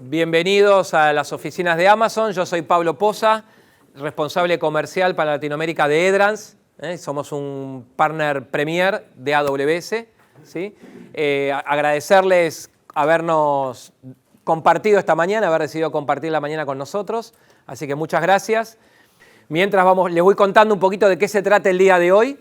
Bienvenidos a las oficinas de Amazon. Yo soy Pablo Poza, responsable comercial para Latinoamérica de Edrans. Somos un partner premier de AWS. ¿Sí? Agradecerles habernos compartido esta mañana, haber decidido compartir la mañana con nosotros. Así que muchas gracias. Mientras les voy contando un poquito de qué se trata el día de hoy.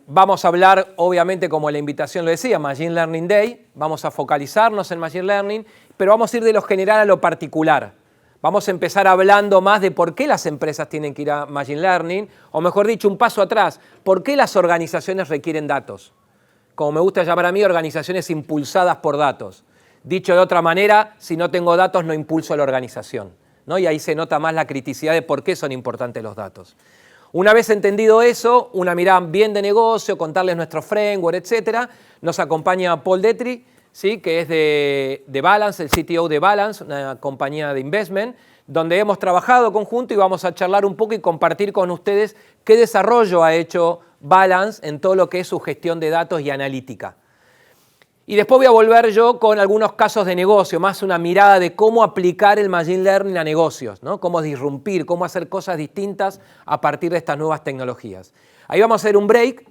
Vamos a hablar, obviamente, como la invitación lo decía, Machine Learning Day. Vamos a focalizarnos en Machine Learning, pero vamos a ir de lo general a lo particular. Vamos a empezar hablando más de por qué las empresas tienen que ir a Machine Learning, o mejor dicho, un paso atrás, por qué las organizaciones requieren datos. Como me gusta llamar a mí, organizaciones impulsadas por datos. Dicho de otra manera, si no tengo datos no impulso a la organización, ¿no? Y ahí se nota más la criticidad de por qué son importantes los datos. Una vez entendido eso, una mirada bien de negocio, contarles nuestro framework, etc., nos acompaña Paul Detri, ¿sí? Que es de Balance, el CTO de Balance, una compañía de investment, donde hemos trabajado conjunto y vamos a charlar un poco y compartir con ustedes qué desarrollo ha hecho Balance en todo lo que es su gestión de datos y analítica. Y después voy a volver yo con algunos casos de negocio, más una mirada de cómo aplicar el Machine Learning a negocios, ¿no? Cómo disrumpir, cómo hacer cosas distintas a partir de estas nuevas tecnologías. Ahí vamos a hacer un break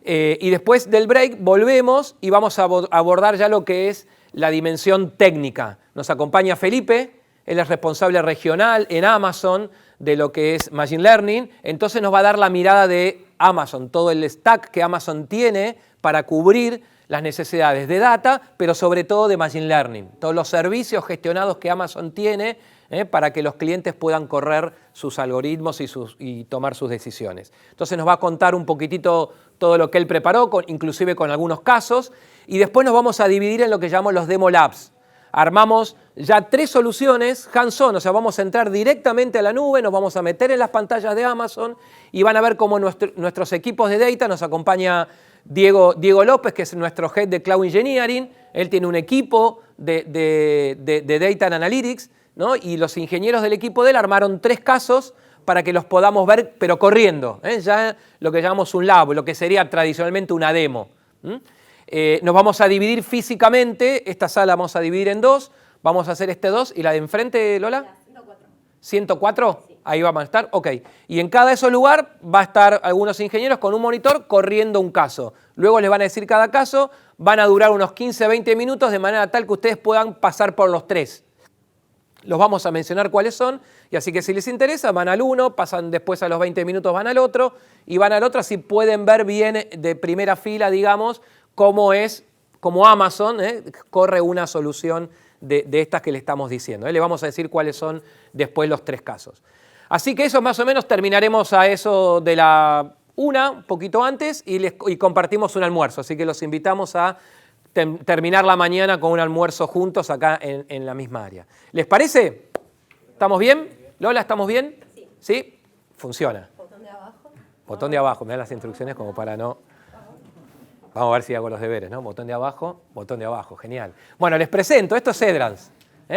y después del break volvemos y vamos a abordar ya lo que es la dimensión técnica. Nos acompaña Felipe, él es responsable regional en Amazon de lo que es Machine Learning, entonces nos va a dar la mirada de Amazon, todo el stack que Amazon tiene para cubrir las necesidades de data, pero sobre todo de Machine Learning, todos los servicios gestionados que Amazon tiene para que los clientes puedan correr sus algoritmos y tomar sus decisiones. Entonces nos va a contar un poquitito todo lo que él preparó, inclusive con algunos casos, y después nos vamos a dividir en lo que llamamos los Demo Labs. Armamos ya 3 soluciones hands-on, o sea, vamos a entrar directamente a la nube, nos vamos a meter en las pantallas de Amazon y van a ver cómo nuestros equipos de data, nos acompaña Diego López, que es nuestro Head de Cloud Engineering. Él tiene un equipo de Data and Analytics, ¿no? Y los ingenieros del equipo de él armaron 3 casos para que los podamos ver, pero corriendo, ya lo que llamamos un lab, lo que sería tradicionalmente una demo. Nos vamos a dividir físicamente, esta sala vamos a dividir en 2, vamos a hacer 2 y la de enfrente, Lola. 104. Sí. Ahí vamos a estar, ok. Y en cada de esos lugares va a estar algunos ingenieros con un monitor corriendo un caso. Luego les van a decir cada caso, van a durar unos 15-20 minutos de manera tal que ustedes puedan pasar por los 3. Los vamos a mencionar cuáles son, y así que si les interesa, van al uno, pasan después a los 20 minutos, van al otro, y van al otro, así pueden ver bien de primera fila, digamos, cómo Amazon corre una solución de estas que le estamos diciendo. Le vamos a decir cuáles son después los 3 casos. Así que eso más o menos terminaremos a eso de la 1, un poquito antes, y compartimos un almuerzo. Así que los invitamos a terminar la mañana con un almuerzo juntos acá en la misma área. ¿Les parece? ¿Estamos bien? Lola, ¿estamos bien? Sí. ¿Sí? Funciona. Botón de abajo. Botón de abajo. Me dan las instrucciones como para no... Vamos a ver si hago los deberes, ¿no? Botón de abajo, genial. Bueno, les presento, esto es Edrans.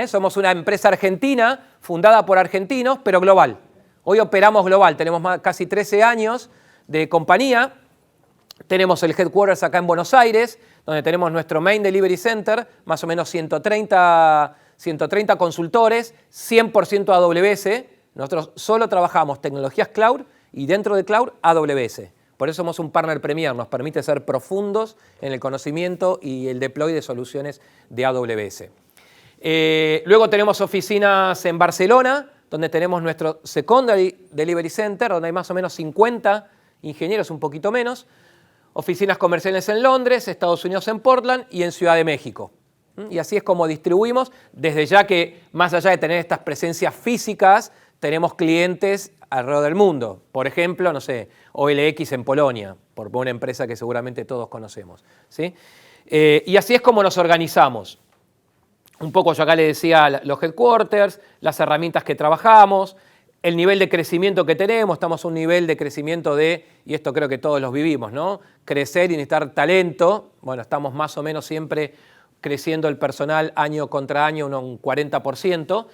Somos una empresa argentina, fundada por argentinos, pero global. Hoy operamos global, tenemos casi 13 años de compañía. Tenemos el headquarters acá en Buenos Aires, donde tenemos nuestro Main Delivery Center, más o menos 130 consultores, 100% AWS. Nosotros solo trabajamos tecnologías cloud y dentro de cloud AWS. Por eso somos un partner premier, nos permite ser profundos en el conocimiento y el deploy de soluciones de AWS. Luego tenemos oficinas en Barcelona, donde tenemos nuestro Secondary Delivery Center, donde hay más o menos 50 ingenieros, un poquito menos. Oficinas comerciales en Londres, Estados Unidos en Portland y en Ciudad de México. Y así es como distribuimos, desde ya que más allá de tener estas presencias físicas, tenemos clientes alrededor del mundo. Por ejemplo, no sé, OLX en Polonia, por una empresa que seguramente todos conocemos, ¿sí? Y así es como nos organizamos. Un poco yo acá les decía los headquarters, las herramientas que trabajamos, el nivel de crecimiento que tenemos. Estamos a un nivel de crecimiento y esto creo que todos los vivimos, ¿no? Crecer y necesitar talento. Bueno, estamos más o menos siempre creciendo el personal año contra año un 40%.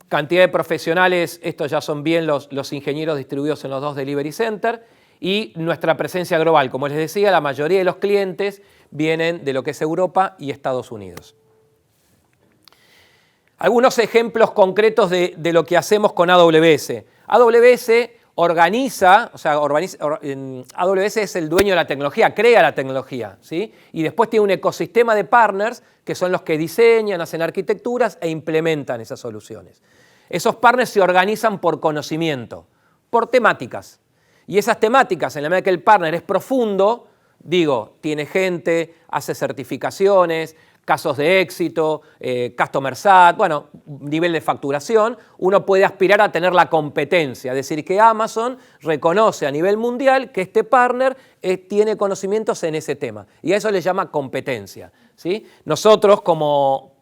Cantidad de profesionales, estos ya son bien los ingenieros distribuidos en los 2 delivery center, y nuestra presencia global. Como les decía, la mayoría de los clientes vienen de lo que es Europa y Estados Unidos. Algunos ejemplos concretos de lo que hacemos con AWS. AWS organiza, o sea, AWS es el dueño de la tecnología, crea la tecnología, ¿sí? Y después tiene un ecosistema de partners que son los que diseñan, hacen arquitecturas e implementan esas soluciones. Esos partners se organizan por conocimiento, por temáticas. Y esas temáticas, en la medida que el partner es profundo, digo, tiene gente, hace certificaciones, casos de éxito, Customer Sat, bueno, nivel de facturación, uno puede aspirar a tener la competencia, es decir, que Amazon reconoce a nivel mundial que este partner tiene conocimientos en ese tema, y a eso le llama competencia, ¿sí? Nosotros como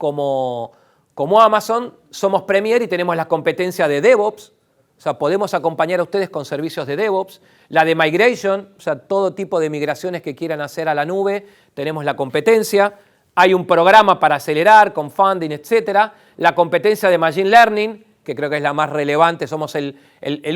Amazon somos Premier y tenemos la competencia de DevOps, o sea, podemos acompañar a ustedes con servicios de DevOps, la de Migration, o sea, todo tipo de migraciones que quieran hacer a la nube, tenemos la competencia. Hay un programa para acelerar con funding, etcétera. La competencia de Machine Learning, que creo que es la más relevante, somos el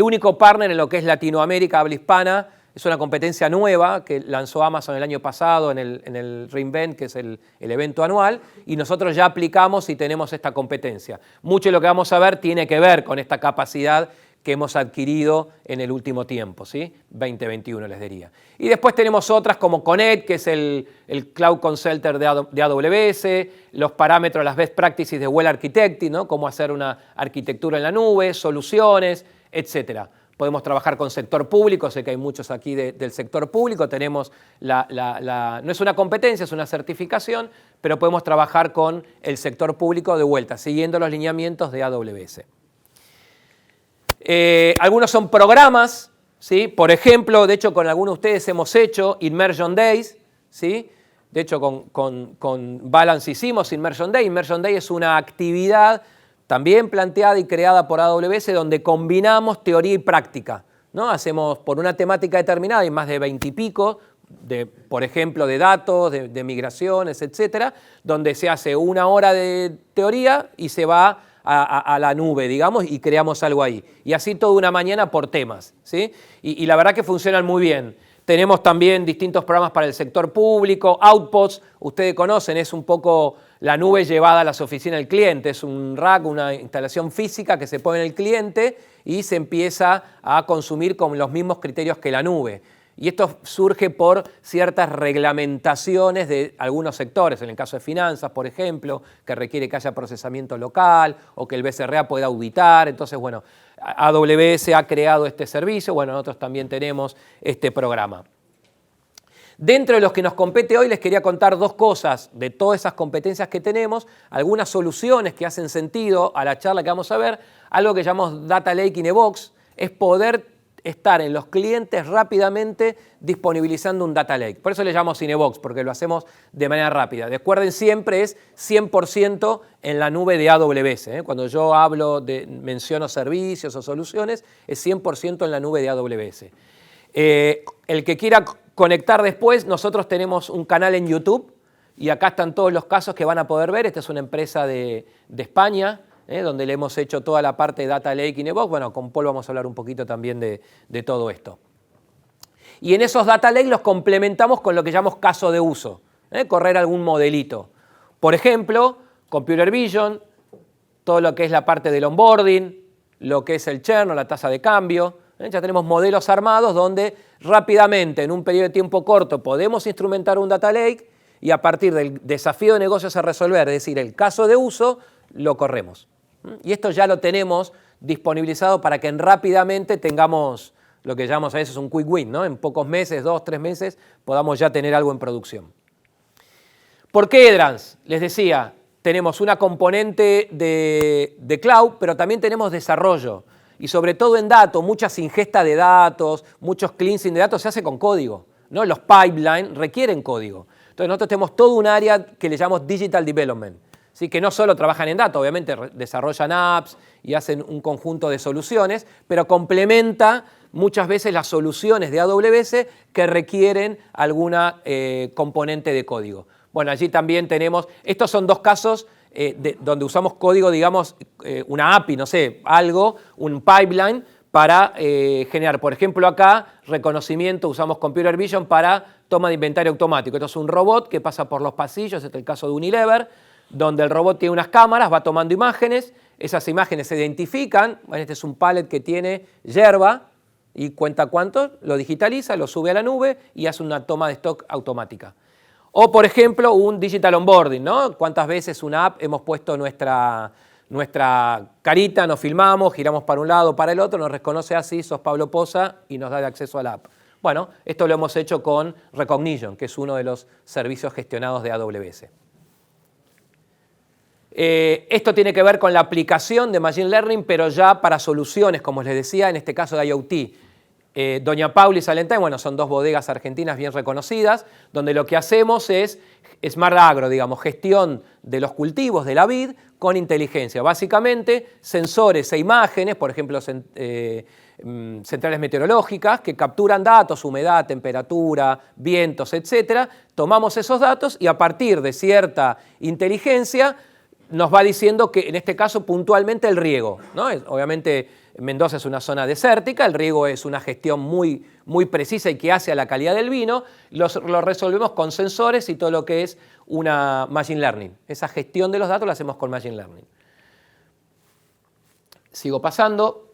único partner en lo que es Latinoamérica, habla hispana. Es una competencia nueva que lanzó Amazon el año pasado en el re:Invent, que es el evento anual, y nosotros ya aplicamos y tenemos esta competencia. Mucho de lo que vamos a ver tiene que ver con esta capacidad que hemos adquirido en el último tiempo, ¿sí? 2021 les diría. Y después tenemos otras como Connect, que es el Cloud Consultor de AWS, los parámetros, las best practices de Well Architecting, ¿no? Cómo hacer una arquitectura en la nube, soluciones, etcétera. Podemos trabajar con sector público, sé que hay muchos aquí del sector público, tenemos no es una competencia, es una certificación, pero podemos trabajar con el sector público de vuelta, siguiendo los lineamientos de AWS. Algunos son programas, ¿sí? Por ejemplo, de hecho con algunos de ustedes hemos hecho Immersion Days, ¿sí? De hecho con Balance hicimos Immersion Day. Immersion Day es una actividad también planteada y creada por AWS donde combinamos teoría y práctica, ¿no? Hacemos por una temática determinada, hay más de 20 y pico, por ejemplo, de datos, de migraciones, etcétera, donde se hace una hora de teoría y se va a la nube, digamos, y creamos algo ahí. Y así toda una mañana por temas, ¿sí? Y la verdad que funcionan muy bien. Tenemos también distintos programas para el sector público, Outposts, ustedes conocen, es un poco la nube llevada a las oficinas del cliente, es un rack, una instalación física que se pone en el cliente y se empieza a consumir con los mismos criterios que la nube. Y esto surge por ciertas reglamentaciones de algunos sectores, en el caso de finanzas, por ejemplo, que requiere que haya procesamiento local o que el BCRA pueda auditar. Entonces, bueno, AWS ha creado este servicio, bueno, nosotros también tenemos este programa. Dentro de los que nos compete hoy les quería contar dos cosas de todas esas competencias que tenemos, algunas soluciones que hacen sentido a la charla que vamos a ver, algo que llamamos Data Lake in a Box, es poder estar en los clientes rápidamente disponibilizando un data lake. Por eso le llamamos Cinebox, porque lo hacemos de manera rápida. Recuerden, siempre es 100% en la nube de AWS. Cuando yo menciono servicios o soluciones, es 100% en la nube de AWS. El que quiera conectar después, nosotros tenemos un canal en YouTube y acá están todos los casos que van a poder ver. Esta es una empresa de España, donde le hemos hecho toda la parte de Data Lake in a Box. Bueno, con Paul vamos a hablar un poquito también de todo esto. Y en esos Data Lake los complementamos con lo que llamamos caso de uso, correr algún modelito. Por ejemplo, Computer Vision, todo lo que es la parte del onboarding, lo que es el churn o la tasa de cambio. Ya tenemos modelos armados donde rápidamente, en un periodo de tiempo corto, podemos instrumentar un Data Lake y a partir del desafío de negocios a resolver, es decir, el caso de uso, lo corremos. Y esto ya lo tenemos disponibilizado para que rápidamente tengamos lo que llamamos a veces un quick win, ¿no? En pocos meses, 2, 3 meses, podamos ya tener algo en producción. ¿Por qué Edrans? Les decía, tenemos una componente de cloud, pero también tenemos desarrollo. Y sobre todo en datos, muchas ingestas de datos, muchos cleansing de datos se hace con código, ¿no? Los pipelines requieren código. Entonces nosotros tenemos todo un área que le llamamos Digital Development. ¿Sí? Que no solo trabajan en datos, obviamente desarrollan apps y hacen un conjunto de soluciones, pero complementa muchas veces las soluciones de AWS que requieren alguna componente de código. Bueno, allí también tenemos, estos son dos casos donde usamos código, digamos, una API, no sé, algo, un pipeline para generar, por ejemplo acá, reconocimiento, usamos Computer Vision para toma de inventario automático. Esto es un robot que pasa por los pasillos, este es el caso de Unilever. donde el robot tiene unas cámaras, va tomando imágenes, esas imágenes se identifican, bueno, este es un pallet que tiene yerba y cuenta cuánto, lo digitaliza, lo sube a la nube y hace una toma de stock automática. O, por ejemplo, un digital onboarding, ¿no? ¿Cuántas veces una app hemos puesto nuestra carita, nos filmamos, giramos para un lado, para el otro, nos reconoce así, sos Pablo Poza y nos da el acceso a la app? Bueno, esto lo hemos hecho con Rekognition, que es uno de los servicios gestionados de AWS. Esto tiene que ver con la aplicación de Machine Learning, pero ya para soluciones, como les decía, en este caso de IoT. Doña Paula y Salentine, bueno, son dos bodegas argentinas bien reconocidas, donde lo que hacemos es Smart Agro, digamos, gestión de los cultivos de la vid con inteligencia. Básicamente, sensores e imágenes, por ejemplo, centrales meteorológicas, que capturan datos, humedad, temperatura, vientos, etc. Tomamos esos datos y a partir de cierta inteligencia nos va diciendo que, en este caso, puntualmente el riego, ¿no? Obviamente, Mendoza es una zona desértica, el riego es una gestión muy, muy precisa y que hace a la calidad del vino, lo resolvemos con sensores y todo lo que es una Machine Learning. Esa gestión de los datos la hacemos con Machine Learning. Sigo pasando.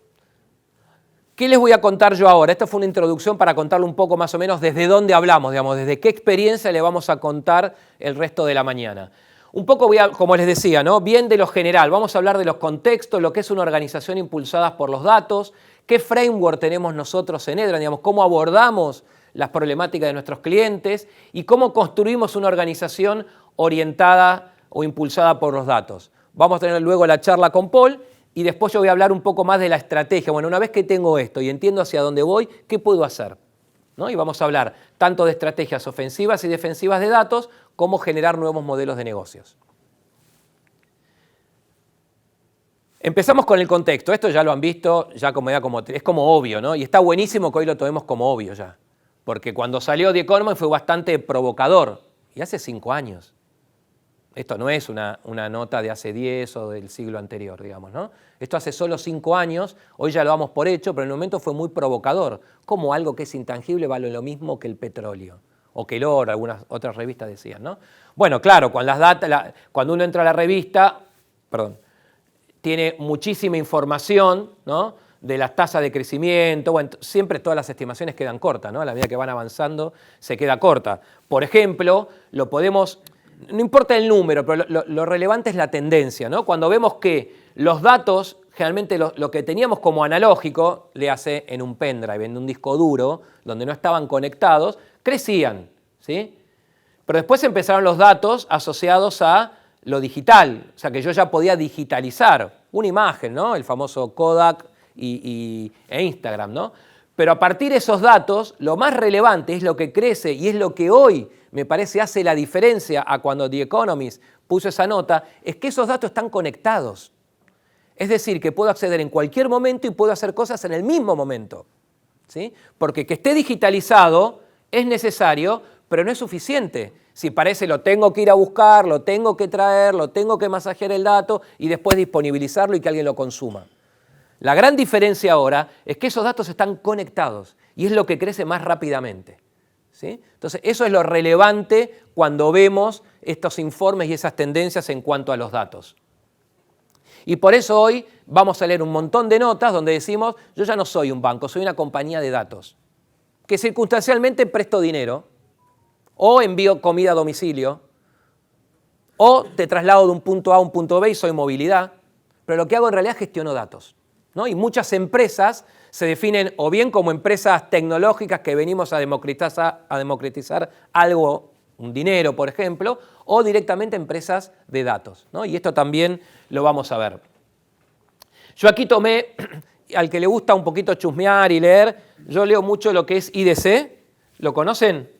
¿Qué les voy a contar yo ahora? Esta fue una introducción para contarle un poco más o menos desde dónde hablamos, digamos, desde qué experiencia le vamos a contar el resto de la mañana. Un poco, como les decía, ¿no? Bien de lo general, vamos a hablar de los contextos, lo que es una organización impulsada por los datos, qué framework tenemos nosotros en Edran, digamos, cómo abordamos las problemáticas de nuestros clientes y cómo construimos una organización orientada o impulsada por los datos. Vamos a tener luego la charla con Paul y después yo voy a hablar un poco más de la estrategia. Bueno, una vez que tengo esto y entiendo hacia dónde voy, ¿qué puedo hacer? ¿No? Y vamos a hablar tanto de estrategias ofensivas y defensivas de datos, como generar nuevos modelos de negocios. Empezamos con el contexto. Esto ya lo han visto, ya es como obvio, ¿no? Y está buenísimo que hoy lo tomemos como obvio ya. Porque cuando salió The Economist fue bastante provocador. Y hace 5 años. Esto no es una nota de hace 10 o del siglo anterior, digamos, ¿no? Esto hace solo 5 años, hoy ya lo damos por hecho, pero en el momento fue muy provocador. Como algo que es intangible vale lo mismo que el petróleo. O que el oro, algunas otras revistas decían, ¿no? Bueno, claro, cuando uno entra a la revista, tiene muchísima información, ¿no? De las tasas de crecimiento, bueno, siempre todas las estimaciones quedan cortas, ¿no? A la medida que van avanzando se queda corta. Por ejemplo, no importa el número, pero lo relevante es la tendencia, ¿no? Cuando vemos que los datos, generalmente lo que teníamos como analógico, le hace en un pendrive, en un disco duro, donde no estaban conectados, crecían, ¿sí? Pero después empezaron los datos asociados a lo digital, o sea que yo ya podía digitalizar una imagen, ¿no? El famoso Kodak e Instagram, ¿no? Pero a partir de esos datos, lo más relevante es lo que crece y es lo que hoy me parece hace la diferencia a cuando The Economist puso esa nota, es que esos datos están conectados. Es decir, que puedo acceder en cualquier momento y puedo hacer cosas en el mismo momento, ¿sí? Porque que esté digitalizado es necesario, pero no es suficiente. Si parece lo tengo que ir a buscar, lo tengo que traer, lo tengo que masajear el dato y después disponibilizarlo y que alguien lo consuma. La gran diferencia ahora es que esos datos están conectados y es lo que crece más rápidamente, ¿sí? Entonces, eso es lo relevante cuando vemos estos informes y esas tendencias en cuanto a los datos. Y por eso hoy vamos a leer un montón de notas donde decimos, yo ya no soy un banco, soy una compañía de datos, que circunstancialmente presto dinero, o envío comida a domicilio, o te traslado de un punto A a un punto B y soy movilidad, pero lo que hago en realidad es gestiono datos, ¿no? Y muchas empresas se definen o bien como empresas tecnológicas que venimos a democratizar algo, un dinero, por ejemplo, o directamente empresas de datos, ¿no? Y esto también lo vamos a ver. Yo aquí tomé, al que le gusta un poquito chusmear y leer, yo leo mucho lo que es IDC, ¿lo conocen?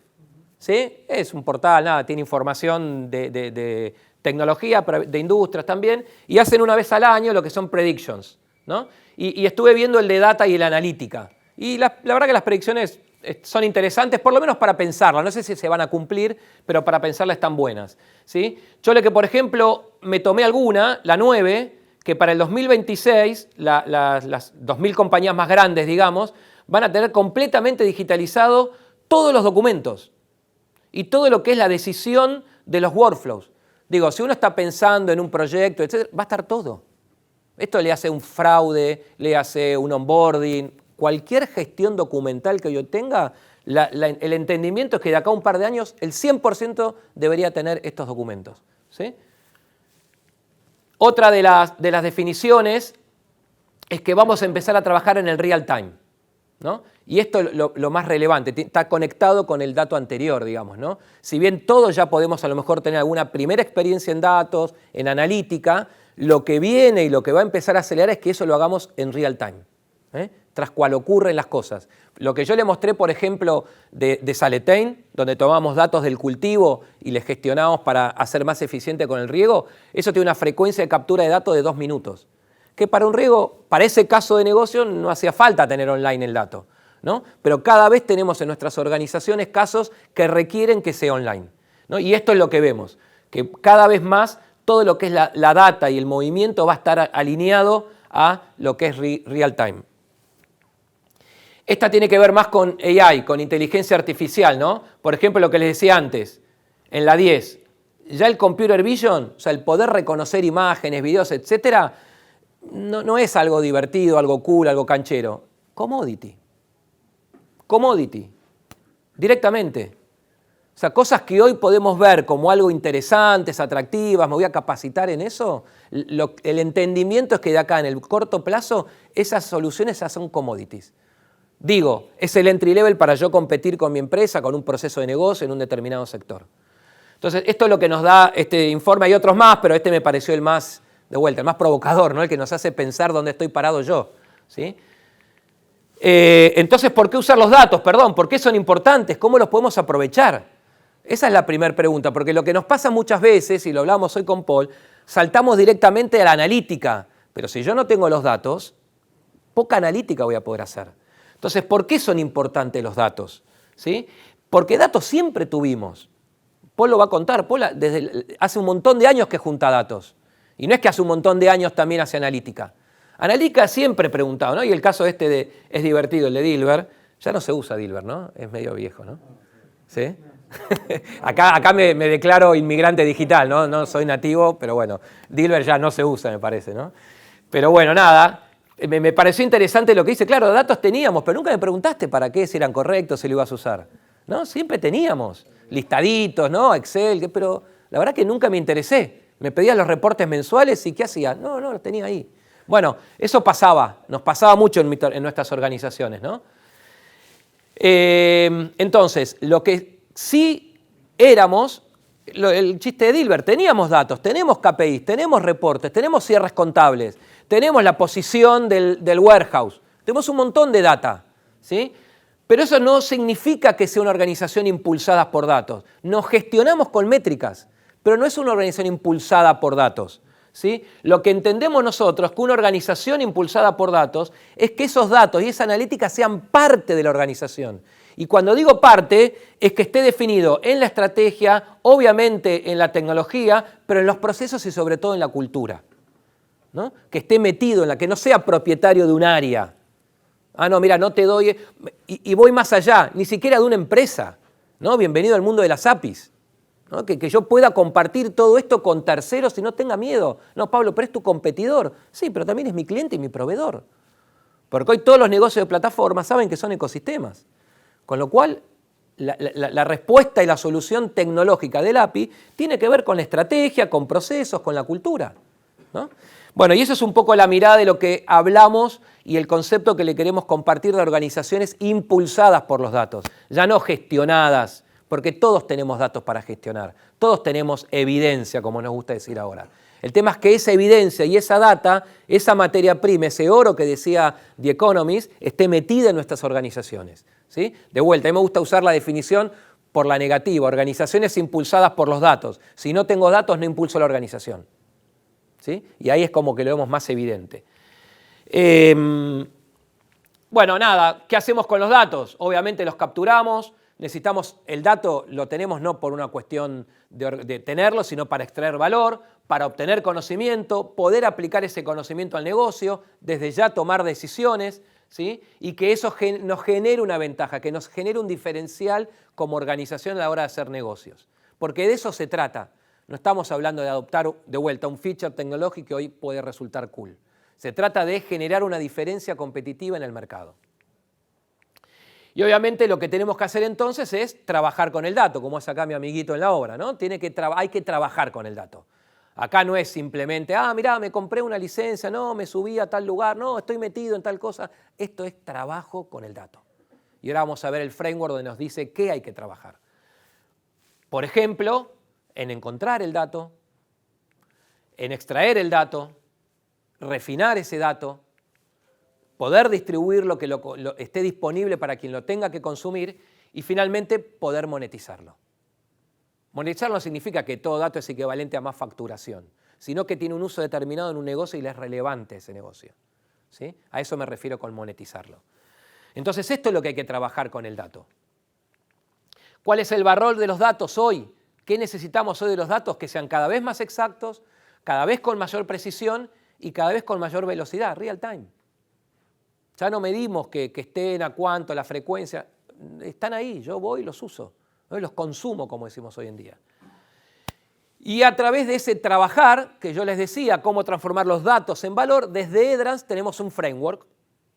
¿Sí? Es un portal, nada, tiene información de tecnología, de industrias también, y hacen una vez al año lo que son predictions, ¿no? Y estuve viendo el de data y el analítica. Y la verdad que las predicciones son interesantes, por lo menos para pensarlas. No sé si se van a cumplir, pero para pensarlas están buenas, ¿sí? Yo le que, por ejemplo, me tomé alguna, la 9, que para el 2026, las 2.000 compañías más grandes, digamos, van a tener completamente digitalizado todos los documentos y todo lo que es la decisión de los workflows. Digo, si uno está pensando en un proyecto, etc., va a estar todo. Esto le hace un fraude, le hace un onboarding, cualquier gestión documental que yo tenga, el entendimiento es que de acá a un par de años el 100% debería tener estos documentos, ¿sí? Otra de las definiciones es que vamos a empezar a trabajar en el real time, ¿no? Y esto es lo más relevante, está conectado con el dato anterior, digamos, ¿no? Si bien todos ya podemos a lo mejor tener alguna primera experiencia en datos, en analítica, lo que viene y lo que va a empezar a acelerar es que eso lo hagamos en real time, tras cual ocurren las cosas. Lo que yo le mostré, por ejemplo, de Saletain, donde tomamos datos del cultivo y les gestionamos para hacer más eficiente con el riego, eso tiene una frecuencia de captura de datos de 2 minutos. Que para un riego, para ese caso de negocio, no hacía falta tener online el dato, ¿no? Pero cada vez tenemos en nuestras organizaciones casos que requieren que sea online, ¿no? Y esto es lo que vemos, que cada vez más todo lo que es la data y el movimiento va a estar alineado a lo que es real time. Esta tiene que ver más con AI, con inteligencia artificial, ¿no? Por ejemplo, lo que les decía antes, en la 10, ya el computer vision, o sea, el poder reconocer imágenes, videos, etcétera, no es algo divertido, algo cool, algo canchero. Commodity. Commodity. Directamente. O sea, cosas que hoy podemos ver como algo interesantes, atractivas, me voy a capacitar en eso, el entendimiento es que de acá en el corto plazo esas soluciones ya son commodities. Digo, es el entry level para yo competir con mi empresa, con un proceso de negocio en un determinado sector. Entonces, esto es lo que nos da este informe. Hay otros más, pero este me pareció el más, de vuelta, el más provocador, ¿no? El que nos hace pensar dónde estoy parado yo, ¿sí? Entonces, ¿por qué usar los datos? Perdón, ¿por qué son importantes? ¿Cómo los podemos aprovechar? Esa es la primera pregunta, porque lo que nos pasa muchas veces, y lo hablamos hoy con Paul, saltamos directamente a la analítica, pero si yo no tengo los datos, poca analítica voy a poder hacer. Entonces, ¿por qué son importantes los datos? ¿Sí? Porque datos siempre tuvimos. Paul lo va a contar, Paul hace un montón de años que junta datos, y no es que hace un montón de años también hace analítica. Analítica siempre he preguntado, ¿no? Y el caso este es divertido, el de Dilbert, ya no se usa Dilbert, ¿no? Es medio viejo, ¿no? ¿Sí? Acá me declaro inmigrante digital, ¿no? No soy nativo, pero bueno, Dilbert ya no se usa, me parece, ¿no? Pero bueno, nada, me pareció interesante lo que dice. Claro, datos teníamos, pero nunca me preguntaste para qué, si eran correctos, si lo ibas a usar, ¿no? Siempre teníamos listaditos, ¿no? Excel, pero la verdad que nunca me interesé. Me pedían los reportes mensuales y ¿qué hacía? No, los tenía ahí. Bueno, eso nos pasaba mucho en nuestras organizaciones, ¿no? Entonces, lo que sí éramos, el chiste de Dilbert, teníamos datos, tenemos KPIs, tenemos reportes, tenemos cierres contables, tenemos la posición del warehouse, tenemos un montón de data, ¿sí? Pero eso no significa que sea una organización impulsada por datos. Nos gestionamos con métricas, pero no es una organización impulsada por datos, ¿sí? Lo que entendemos nosotros, que una organización impulsada por datos, es que esos datos y esa analítica sean parte de la organización. Y cuando digo parte, es que esté definido en la estrategia, obviamente en la tecnología, pero en los procesos y sobre todo en la cultura, ¿no? Que esté metido en la, que no sea propietario de un área. Ah, no, mira, no te doy... Y voy más allá, ni siquiera de una empresa, ¿no? Bienvenido al mundo de las APIs. ¿No? Que yo pueda compartir todo esto con terceros y no tenga miedo. No, Pablo, pero es tu competidor. Sí, pero también es mi cliente y mi proveedor. Porque hoy todos los negocios de plataformas saben que son ecosistemas. Con lo cual, la respuesta y la solución tecnológica del API tiene que ver con la estrategia, con procesos, con la cultura, ¿no? Bueno, y eso es un poco la mirada de lo que hablamos y el concepto que le queremos compartir de organizaciones impulsadas por los datos, ya no gestionadas, porque todos tenemos datos para gestionar, todos tenemos evidencia, como nos gusta decir ahora. El tema es que esa evidencia y esa data, esa materia prima, ese oro que decía The Economist, esté metida en nuestras organizaciones, ¿sí? De vuelta, a mí me gusta usar la definición por la negativa, organizaciones impulsadas por los datos. Si no tengo datos, no impulso la organización, ¿sí? Y ahí es como que lo vemos más evidente. Bueno, nada, ¿qué hacemos con los datos? Obviamente los capturamos. Necesitamos, el dato lo tenemos no por una cuestión de tenerlo, sino para extraer valor, para obtener conocimiento, poder aplicar ese conocimiento al negocio, desde ya tomar decisiones, ¿sí? Y que eso nos genere una ventaja, que nos genere un diferencial como organización a la hora de hacer negocios. Porque de eso se trata, No estamos hablando de adoptar de vuelta un feature tecnológico que hoy puede resultar cool. Se trata de generar una diferencia competitiva en el mercado. Y obviamente lo que tenemos que hacer entonces es trabajar con el dato, como es acá mi amiguito en la obra, ¿no? Hay que trabajar con el dato. Acá no es simplemente, mirá, me compré una licencia, no, me subí a tal lugar, no, estoy metido en tal cosa. Esto es trabajo con el dato. Y ahora vamos a ver el framework donde nos dice qué hay que trabajar. Por ejemplo, en encontrar el dato, en extraer el dato, refinar ese dato, poder distribuir lo que esté disponible para quien lo tenga que consumir y finalmente poder monetizarlo. Monetizarlo no significa que todo dato es equivalente a más facturación, sino que tiene un uso determinado en un negocio y le es relevante ese negocio. ¿Sí? A eso me refiero con monetizarlo. Entonces esto es lo que hay que trabajar con el dato. ¿Cuál es el valor de los datos hoy? ¿Qué necesitamos hoy de los datos? Que sean cada vez más exactos, cada vez con mayor precisión y cada vez con mayor velocidad, real time. Ya no medimos que estén a cuánto, la frecuencia, están ahí, yo voy y los uso, ¿no? Los consumo, como decimos hoy en día. Y a través de ese trabajar, que yo les decía, cómo transformar los datos en valor, desde Edrans tenemos un framework.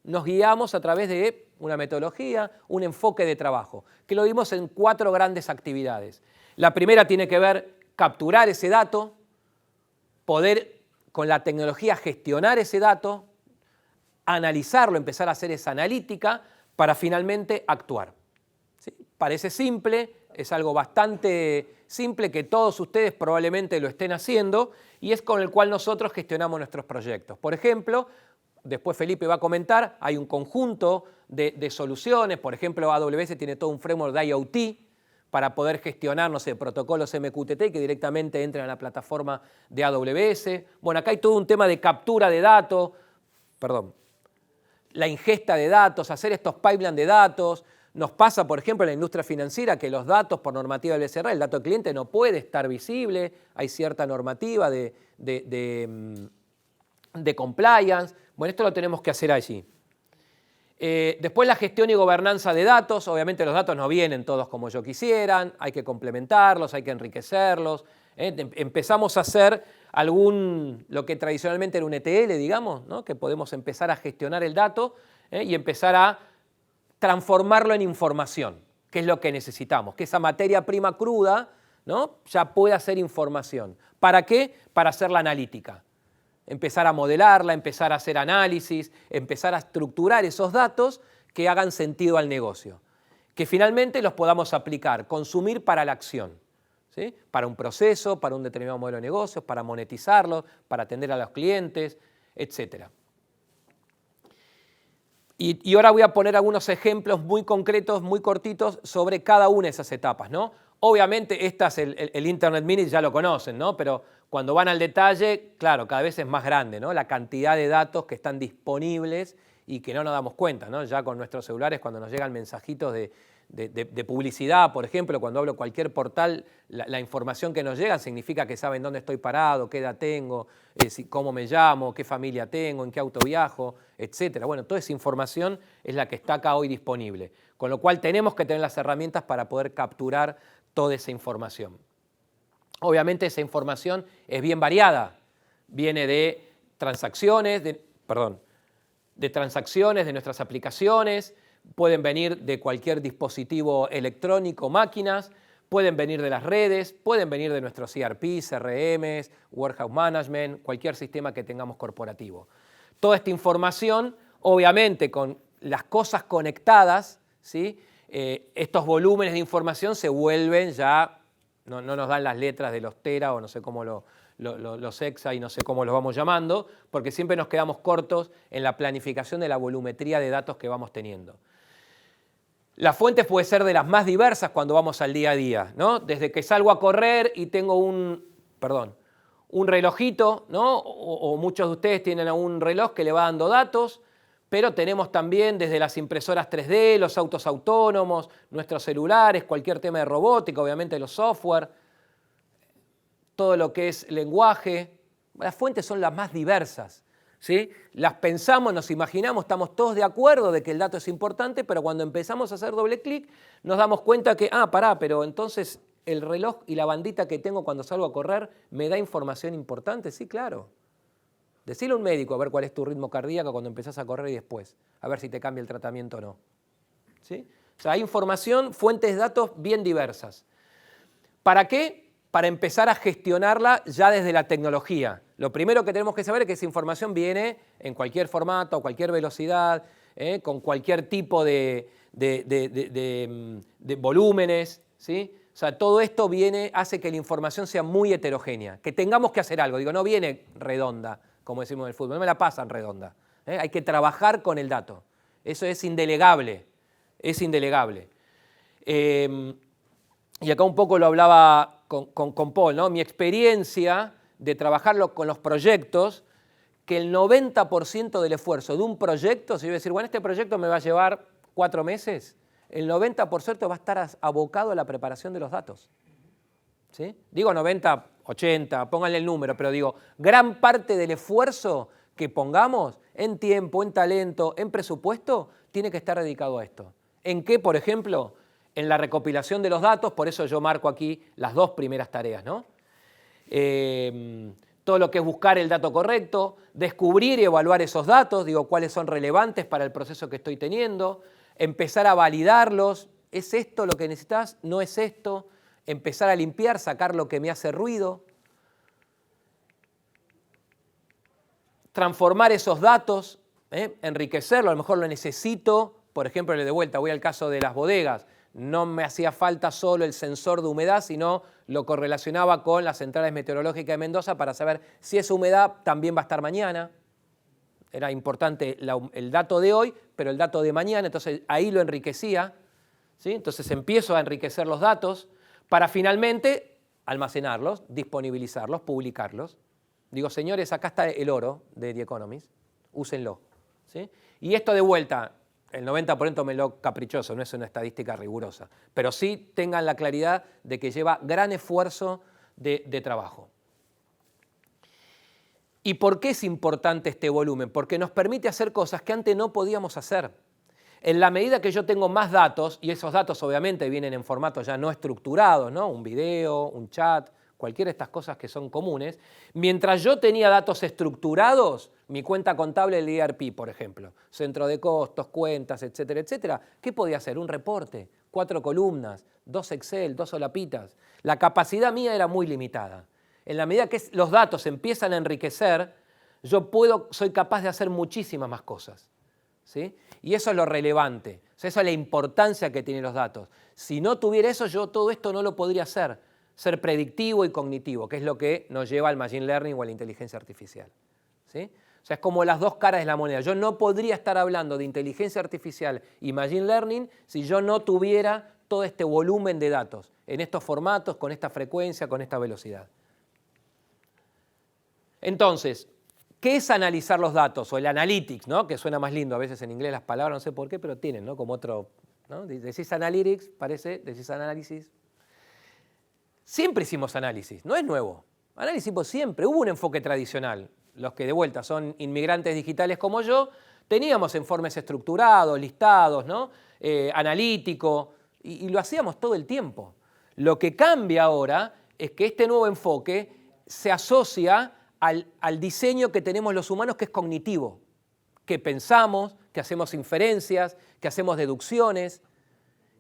Nos guiamos a través de una metodología, un enfoque de trabajo, que lo dimos en 4 grandes actividades. La primera tiene que ver capturar ese dato, poder con la tecnología gestionar ese dato, analizarlo, empezar a hacer esa analítica para finalmente actuar. ¿Sí? Parece simple, es algo bastante simple que todos ustedes probablemente lo estén haciendo y es con el cual nosotros gestionamos nuestros proyectos. Por ejemplo, después Felipe va a comentar, hay un conjunto de soluciones, por ejemplo AWS tiene todo un framework de IoT para poder gestionar, no sé, protocolos MQTT que directamente entren a la plataforma de AWS. Bueno, acá hay todo un tema de captura de datos, la ingesta de datos, hacer estos pipelines de datos. Nos pasa, por ejemplo, en la industria financiera que los datos por normativa del BCR, el dato del cliente no puede estar visible, hay cierta normativa de compliance. Bueno, esto lo tenemos que hacer allí. Después la gestión y gobernanza de datos. Obviamente los datos no vienen todos como yo quisieran, hay que complementarlos, hay que enriquecerlos. Empezamos a hacer lo que tradicionalmente era un ETL, digamos, ¿no? Que podemos empezar a gestionar el dato y empezar a transformarlo en información, que es lo que necesitamos, que esa materia prima cruda, ¿no? Ya pueda ser información. ¿Para qué? Para hacer la analítica. Empezar a modelarla, empezar a hacer análisis, empezar a estructurar esos datos que hagan sentido al negocio. Que finalmente los podamos aplicar, consumir para la acción. ¿Sí? Para un proceso, para un determinado modelo de negocios, para monetizarlo, para atender a los clientes, etc. Y ahora voy a poner algunos ejemplos muy concretos, muy cortitos, sobre cada una de esas etapas, ¿no? Obviamente, el Internet Minute ya lo conocen, ¿no? Pero cuando van al detalle, claro, cada vez es más grande, ¿no? La cantidad de datos que están disponibles y que no nos damos cuenta, ¿no? Ya con nuestros celulares, cuando nos llegan mensajitos de publicidad, por ejemplo, cuando hablo cualquier portal, la información que nos llega significa que saben dónde estoy parado, qué edad tengo, cómo me llamo, qué familia tengo, en qué auto viajo, etc. Bueno, toda esa información es la que está acá hoy disponible, con lo cual tenemos que tener las herramientas para poder capturar toda esa información. Obviamente esa información es bien variada, viene de transacciones, de transacciones de nuestras aplicaciones, pueden venir de cualquier dispositivo electrónico, máquinas, pueden venir de las redes, pueden venir de nuestros ERP, CRMs, Warehouse Management, cualquier sistema que tengamos corporativo. Toda esta información, obviamente con las cosas conectadas, ¿sí? Estos volúmenes de información se vuelven ya, no nos dan las letras de los tera o no sé cómo los hexa y no sé cómo los vamos llamando, porque siempre nos quedamos cortos en la planificación de la volumetría de datos que vamos teniendo. Las fuentes pueden ser de las más diversas cuando vamos al día a día, ¿no? Desde que salgo a correr y tengo un relojito, ¿no? O muchos de ustedes tienen un reloj que le va dando datos, pero tenemos también desde las impresoras 3D, los autos autónomos, nuestros celulares, cualquier tema de robótica, obviamente los software, todo lo que es lenguaje. Las fuentes son las más diversas, ¿sí? Las pensamos, nos imaginamos, estamos todos de acuerdo de que el dato es importante, pero cuando empezamos a hacer doble clic nos damos cuenta que, pero entonces ¿el reloj y la bandita que tengo cuando salgo a correr me da información importante? Sí, claro. Decile a un médico a ver cuál es tu ritmo cardíaco cuando empezás a correr y después, a ver si te cambia el tratamiento o no. ¿Sí? O sea, hay información, fuentes de datos bien diversas. ¿Para qué? Para empezar a gestionarla ya desde la tecnología. Lo primero que tenemos que saber es que esa información viene en cualquier formato, a cualquier velocidad, con cualquier tipo de volúmenes, ¿sí? O sea, todo esto hace que la información sea muy heterogénea, que tengamos que hacer algo. Digo, no viene redonda, como decimos en el fútbol, no me la pasan redonda. Hay que trabajar con el dato. Eso es indelegable, es indelegable. Y acá un poco lo hablaba con Paul, ¿no? Mi experiencia de trabajar con los proyectos, que el 90% del esfuerzo de un proyecto, si yo voy a decir, bueno, este proyecto me va a llevar 4 meses, el 90% va a estar abocado a la preparación de los datos. ¿Sí? Digo 90, 80, pónganle el número, pero digo, gran parte del esfuerzo que pongamos en tiempo, en talento, en presupuesto, tiene que estar dedicado a esto. ¿En qué, por ejemplo? En la recopilación de los datos, por eso yo marco aquí las 2 primeras tareas, ¿no? Todo lo que es buscar el dato correcto, descubrir y evaluar esos datos, digo, cuáles son relevantes para el proceso que estoy teniendo, empezar a validarlos, ¿es esto lo que necesitas? ¿No es esto? Empezar a limpiar, sacar lo que me hace ruido, transformar esos datos, enriquecerlo, a lo mejor lo necesito, por ejemplo, de vuelta, voy al caso de las bodegas, no me hacía falta solo el sensor de humedad, sino lo correlacionaba con las centrales meteorológicas de Mendoza para saber si esa humedad también va a estar mañana. Era importante el dato de hoy, pero el dato de mañana, entonces ahí lo enriquecía, ¿sí? Entonces empiezo a enriquecer los datos para finalmente almacenarlos, disponibilizarlos, publicarlos. Digo, señores, acá está el oro de The Economist, úsenlo, ¿sí? Y esto de vuelta, el 90% me lo caprichoso, no es una estadística rigurosa, pero sí tengan la claridad de que lleva gran esfuerzo de trabajo. ¿Y por qué es importante este volumen? Porque nos permite hacer cosas que antes no podíamos hacer. En la medida que yo tengo más datos, y esos datos obviamente vienen en formato ya no estructurado, ¿no? Un video, un chat, cualquiera de estas cosas que son comunes, mientras yo tenía datos estructurados, mi cuenta contable del ERP, por ejemplo, centro de costos, cuentas, etcétera, etcétera, ¿qué podía hacer? Un reporte, 4 columnas, 2 Excel, 2 solapitas. La capacidad mía era muy limitada. En la medida que los datos empiezan a enriquecer, yo soy capaz de hacer muchísimas más cosas, ¿sí? Y eso es lo relevante, o sea, eso es la importancia que tienen los datos. Si no tuviera eso, yo todo esto no lo podría hacer, ser predictivo y cognitivo, que es lo que nos lleva al machine learning o a la inteligencia artificial, ¿sí? O sea, es como las 2 caras de la moneda. Yo no podría estar hablando de inteligencia artificial y machine learning si yo no tuviera todo este volumen de datos, en estos formatos, con esta frecuencia, con esta velocidad. Entonces, ¿qué es analizar los datos? O el analytics, ¿no? Que suena más lindo a veces en inglés las palabras, no sé por qué, pero tienen, ¿no? Como otro, ¿no? Decís analytics, parece, decís análisis. Siempre hicimos análisis, no es nuevo. Análisis hicimos siempre, hubo un enfoque tradicional. Los que de vuelta son inmigrantes digitales como yo, teníamos informes estructurados, listados, ¿no? Analítico, y lo hacíamos todo el tiempo. Lo que cambia ahora es que este nuevo enfoque se asocia al diseño que tenemos los humanos, que es cognitivo, que pensamos, que hacemos inferencias, que hacemos deducciones,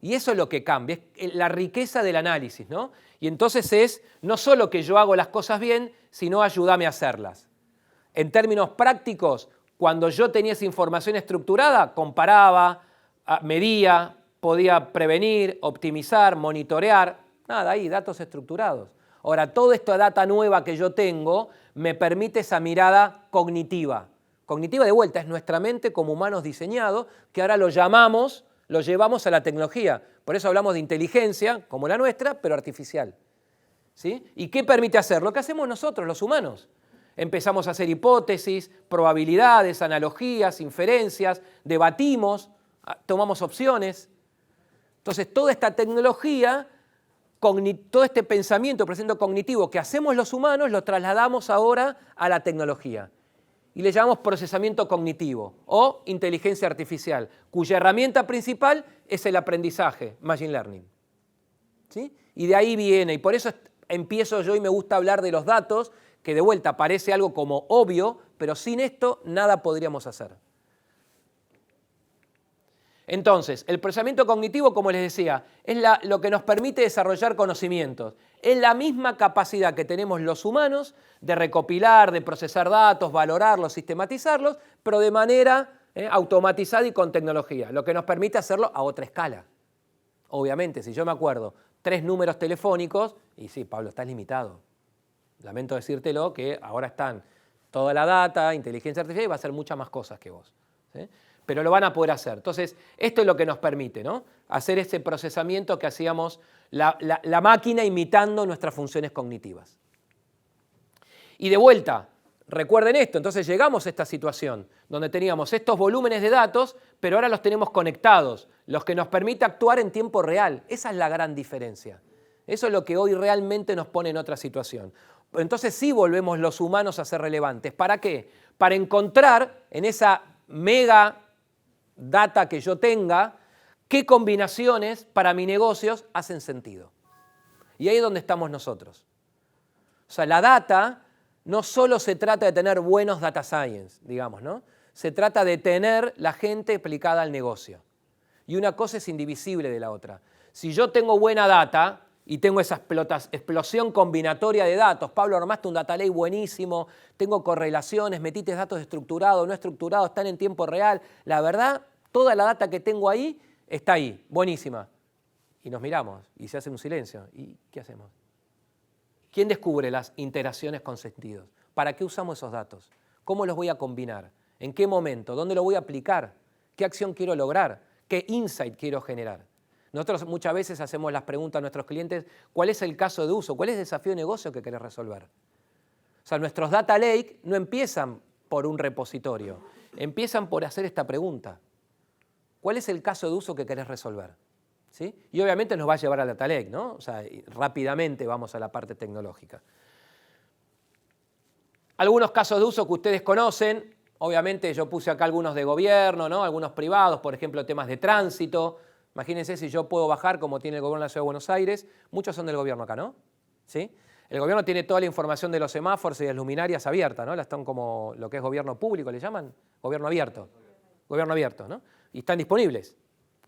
y eso es lo que cambia, es la riqueza del análisis, ¿no? Y entonces es no solo que yo hago las cosas bien, sino ayúdame a hacerlas. En términos prácticos, cuando yo tenía esa información estructurada, comparaba, medía, podía prevenir, optimizar, monitorear, nada, ahí, datos estructurados. Ahora, toda esta data nueva que yo tengo me permite esa mirada cognitiva. Cognitiva de vuelta, es nuestra mente como humanos diseñados, que ahora lo llevamos a la tecnología. Por eso hablamos de inteligencia, como la nuestra, pero artificial, ¿sí? ¿Y qué permite hacer? Lo que hacemos nosotros, los humanos. Empezamos a hacer hipótesis, probabilidades, analogías, inferencias, debatimos, tomamos opciones. Entonces, toda esta tecnología, todo este pensamiento, procesamiento cognitivo que hacemos los humanos, lo trasladamos ahora a la tecnología. Y le llamamos procesamiento cognitivo o inteligencia artificial, cuya herramienta principal es el aprendizaje, machine learning, ¿sí? Y de ahí viene, y por eso empiezo yo y me gusta hablar de los datos, que de vuelta parece algo como obvio, pero sin esto nada podríamos hacer. Entonces, el procesamiento cognitivo, como les decía, es lo que nos permite desarrollar conocimientos. Es la misma capacidad que tenemos los humanos de recopilar, de procesar datos, valorarlos, sistematizarlos, pero de manera automatizada y con tecnología, lo que nos permite hacerlo a otra escala. Obviamente, si yo me acuerdo 3 números telefónicos, y sí, Pablo, estás limitado. Lamento decírtelo que ahora están toda la data, inteligencia artificial, y va a hacer muchas más cosas que vos, ¿sí? Pero lo van a poder hacer. Entonces, esto es lo que nos permite, ¿no? Hacer ese procesamiento que hacíamos la máquina imitando nuestras funciones cognitivas. Y de vuelta, recuerden esto, entonces llegamos a esta situación donde teníamos estos volúmenes de datos, pero ahora los tenemos conectados, los que nos permite actuar en tiempo real. Esa es la gran diferencia. Eso es lo que hoy realmente nos pone en otra situación. Entonces sí volvemos los humanos a ser relevantes. ¿Para qué? Para encontrar en esa mega data que yo tenga, qué combinaciones para mis negocios hacen sentido. Y ahí es donde estamos nosotros. O sea, la data no solo se trata de tener buenos data science, digamos, ¿no? Se trata de tener la gente aplicada al negocio. Y una cosa es indivisible de la otra. Si yo tengo buena data y tengo esa explosión combinatoria de datos, Pablo, armaste un data lake buenísimo, tengo correlaciones, metiste datos estructurados, no estructurados, están en tiempo real. La verdad, toda la data que tengo ahí está ahí, buenísima. Y nos miramos y se hace un silencio. ¿Y qué hacemos? ¿Quién descubre las interacciones con sentidos? ¿Para qué usamos esos datos? ¿Cómo los voy a combinar? ¿En qué momento? ¿Dónde lo voy a aplicar? ¿Qué acción quiero lograr? ¿Qué insight quiero generar? Nosotros muchas veces hacemos las preguntas a nuestros clientes, ¿cuál es el caso de uso? ¿Cuál es el desafío de negocio que querés resolver? O sea, nuestros data lake no empiezan por un repositorio, empiezan por hacer esta pregunta. ¿Cuál es el caso de uso que querés resolver? ¿Sí? Y obviamente nos va a llevar al data lake, ¿no? O sea, rápidamente vamos a la parte tecnológica. Algunos casos de uso que ustedes conocen, obviamente yo puse acá algunos de gobierno, ¿no? Algunos privados, por ejemplo, temas de tránsito. Imagínense si yo puedo bajar, como tiene el gobierno de la Ciudad de Buenos Aires, muchos son del gobierno acá, ¿no? ¿Sí? El gobierno tiene toda la información de los semáforos y las luminarias abiertas, ¿no? Las están como lo que es gobierno público, ¿le llaman? Gobierno abierto. Gobierno abierto, ¿no? Y están disponibles.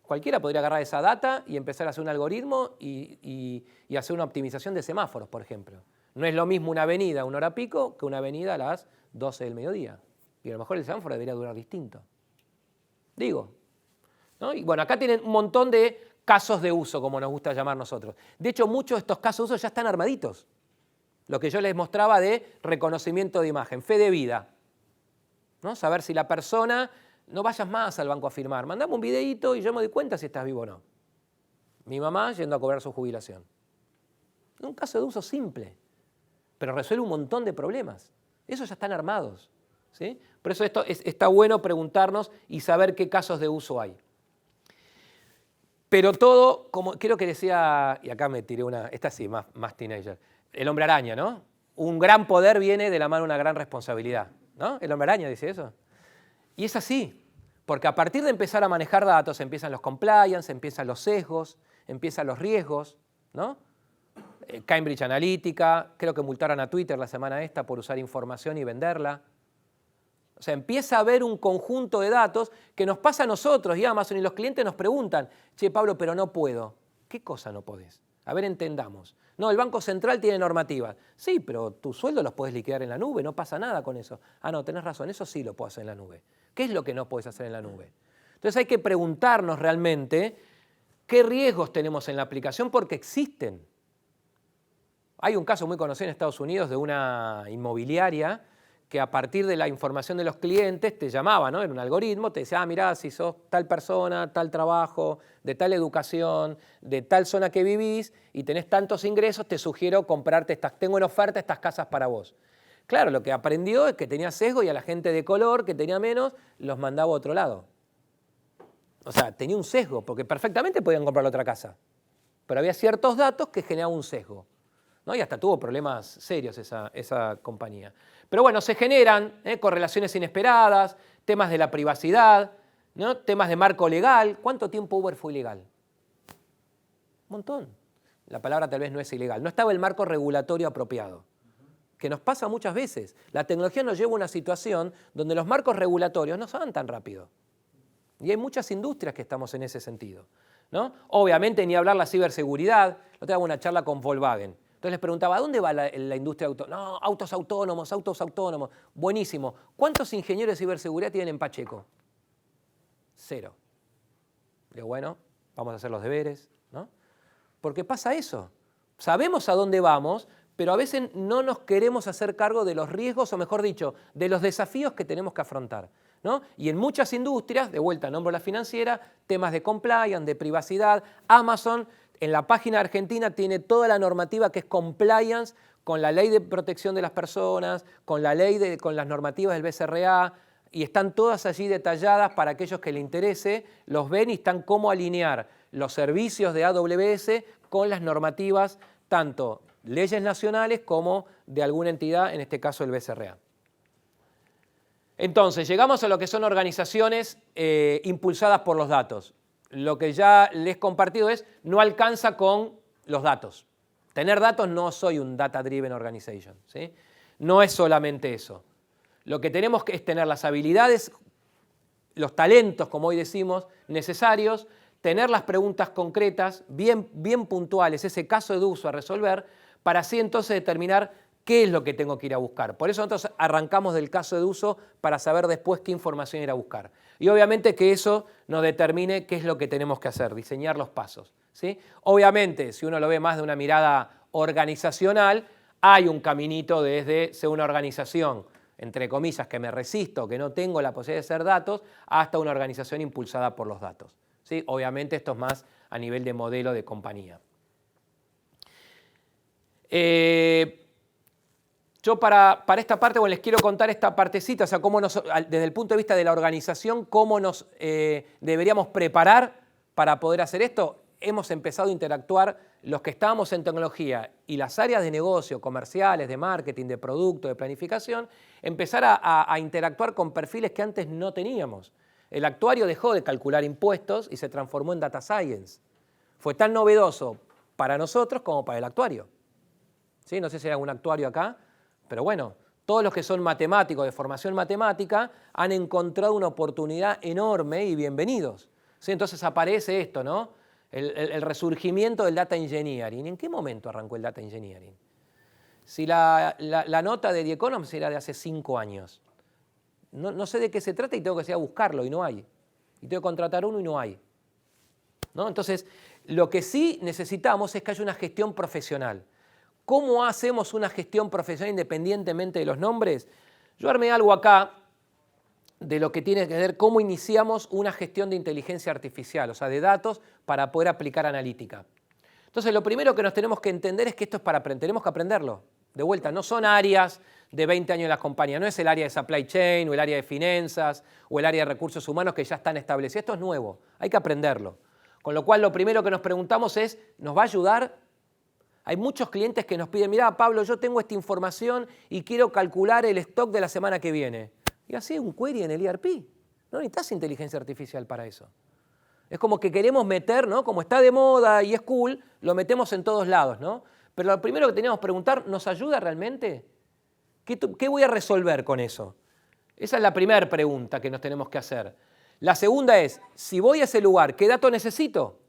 Cualquiera podría agarrar esa data y empezar a hacer un algoritmo y hacer una optimización de semáforos, por ejemplo. No es lo mismo una avenida a una hora pico que una avenida a las 12 del mediodía. Y a lo mejor el semáforo debería durar distinto. Digo, ¿no? Y bueno, acá tienen un montón de casos de uso, como nos gusta llamar nosotros. De hecho, muchos de estos casos de uso ya están armaditos. Lo que yo les mostraba de reconocimiento de imagen, fe de vida, ¿no? Saber si la persona, no vayas más al banco a firmar, mandame un videíto y yo me doy cuenta si estás vivo o no. Mi mamá yendo a cobrar su jubilación. Un caso de uso simple, pero resuelve un montón de problemas. Esos ya están armados, ¿sí? Por eso está bueno preguntarnos y saber qué casos de uso hay. Pero todo, como creo que decía, y acá me tiré una, esta sí, más teenager, el hombre araña, ¿no? Un gran poder viene de la mano de una gran responsabilidad, ¿no? El hombre araña dice eso. Y es así, porque a partir de empezar a manejar datos empiezan los compliance, empiezan los sesgos, empiezan los riesgos, ¿no? Cambridge Analytica, creo que multaron a Twitter la semana esta por usar información y venderla. O sea, empieza a haber un conjunto de datos que nos pasa a nosotros y Amazon, y los clientes nos preguntan, che, Pablo, pero no puedo. ¿Qué cosa no podés? A ver, entendamos. No, el Banco Central tiene normativas. Sí, pero tu sueldo los podés liquidar en la nube, no pasa nada con eso. Ah, no, tenés razón, eso sí lo puedo hacer en la nube. ¿Qué es lo que no podés hacer en la nube? Entonces hay que preguntarnos realmente qué riesgos tenemos en la aplicación porque existen. Hay un caso muy conocido en Estados Unidos de una inmobiliaria que a partir de la información de los clientes te llamaba, ¿no? Era un algoritmo, te decía, mirá, si sos tal persona, tal trabajo, de tal educación, de tal zona que vivís y tenés tantos ingresos, te sugiero comprarte tengo en oferta estas casas para vos. Claro, lo que aprendió es que tenía sesgo y a la gente de color que tenía menos los mandaba a otro lado. O sea, tenía un sesgo, porque perfectamente podían comprar la otra casa. Pero había ciertos datos que generaban un sesgo, ¿no? Y hasta tuvo problemas serios esa compañía. Pero bueno, se generan correlaciones inesperadas, temas de la privacidad, ¿no? Temas de marco legal. ¿Cuánto tiempo Uber fue ilegal? Un montón. La palabra tal vez no es ilegal. No estaba el marco regulatorio apropiado, que nos pasa muchas veces. La tecnología nos lleva a una situación donde los marcos regulatorios no se van tan rápido. Y hay muchas industrias que estamos en ese sentido, ¿no? Obviamente, ni hablar la ciberseguridad. Yo tengo una charla con Volkswagen. Entonces les preguntaba, ¿a dónde va la industria autónoma? No, autos autónomos. Buenísimo. ¿Cuántos ingenieros de ciberseguridad tienen en Pacheco? 0. Digo, bueno, vamos a hacer los deberes, ¿no? Porque pasa eso. Sabemos a dónde vamos, pero a veces no nos queremos hacer cargo de los riesgos, o mejor dicho, de los desafíos que tenemos que afrontar, ¿no? Y en muchas industrias, de vuelta nombro la financiera, temas de compliance, de privacidad. Amazon, en la página argentina, tiene toda la normativa que es compliance con la ley de protección de las personas, con las normativas del BCRA, y están todas allí detalladas para aquellos que les interese, los ven y están cómo alinear los servicios de AWS con las normativas, tanto leyes nacionales como de alguna entidad, en este caso el BCRA. Entonces, llegamos a lo que son organizaciones impulsadas por los datos. Lo que ya les he compartido no alcanza con los datos. Tener datos, no soy un data-driven organization, ¿sí? No es solamente eso. Lo que tenemos es tener las habilidades, los talentos, como hoy decimos, necesarios, tener las preguntas concretas, bien puntuales, ese caso de uso a resolver, para así entonces determinar qué es lo que tengo que ir a buscar. Por eso nosotros arrancamos del caso de uso para saber después qué información ir a buscar. Y obviamente que eso nos determine qué es lo que tenemos que hacer, diseñar los pasos, ¿sí? Obviamente, si uno lo ve más de una mirada organizacional, hay un caminito desde ser una organización, entre comillas, que me resisto, que no tengo la posibilidad de hacer datos, hasta una organización impulsada por los datos, ¿sí? Obviamente esto es más a nivel de modelo de compañía. Yo para esta parte, bueno, les quiero contar esta partecita, o sea, cómo desde el punto de vista de la organización, cómo nos deberíamos preparar para poder hacer esto. Hemos empezado a interactuar los que estábamos en tecnología y las áreas de negocio, comerciales, de marketing, de producto, de planificación, empezar a interactuar con perfiles que antes no teníamos. El actuario dejó de calcular impuestos y se transformó en data science. Fue tan novedoso para nosotros como para el actuario. ¿Sí? No sé si hay algún actuario acá, pero bueno, todos los que son matemáticos, de formación matemática, han encontrado una oportunidad enorme y bienvenidos. ¿Sí? Entonces aparece esto, ¿no? El resurgimiento del data engineering. ¿En qué momento arrancó el data engineering? Si la nota de The Economist era de hace 5 años. No sé de qué se trata y tengo que ir a buscarlo y no hay. Y tengo que contratar uno y no hay, ¿no? Entonces, lo que sí necesitamos es que haya una gestión profesional. ¿Cómo hacemos una gestión profesional independientemente de los nombres? Yo armé algo acá de lo que tiene que ver cómo iniciamos una gestión de inteligencia artificial, o sea, de datos para poder aplicar analítica. Entonces, lo primero que nos tenemos que entender es que esto es para aprender, tenemos que aprenderlo. De vuelta, no son áreas de 20 años en las compañías, no es el área de supply chain o el área de finanzas o el área de recursos humanos que ya están establecidos. Esto es nuevo, hay que aprenderlo. Con lo cual, lo primero que nos preguntamos es, ¿nos va a ayudar? Hay muchos clientes que nos piden, mirá, Pablo, yo tengo esta información y quiero calcular el stock de la semana que viene. Y así un query en el ERP. No necesitas inteligencia artificial para eso. Es como que queremos meter, ¿no? Como está de moda y es cool, lo metemos en todos lados, ¿no? Pero lo primero que tenemos que preguntar, ¿nos ayuda realmente? ¿Qué voy a resolver con eso? Esa es la primera pregunta que nos tenemos que hacer. La segunda es, si voy a ese lugar, ¿qué datos necesito?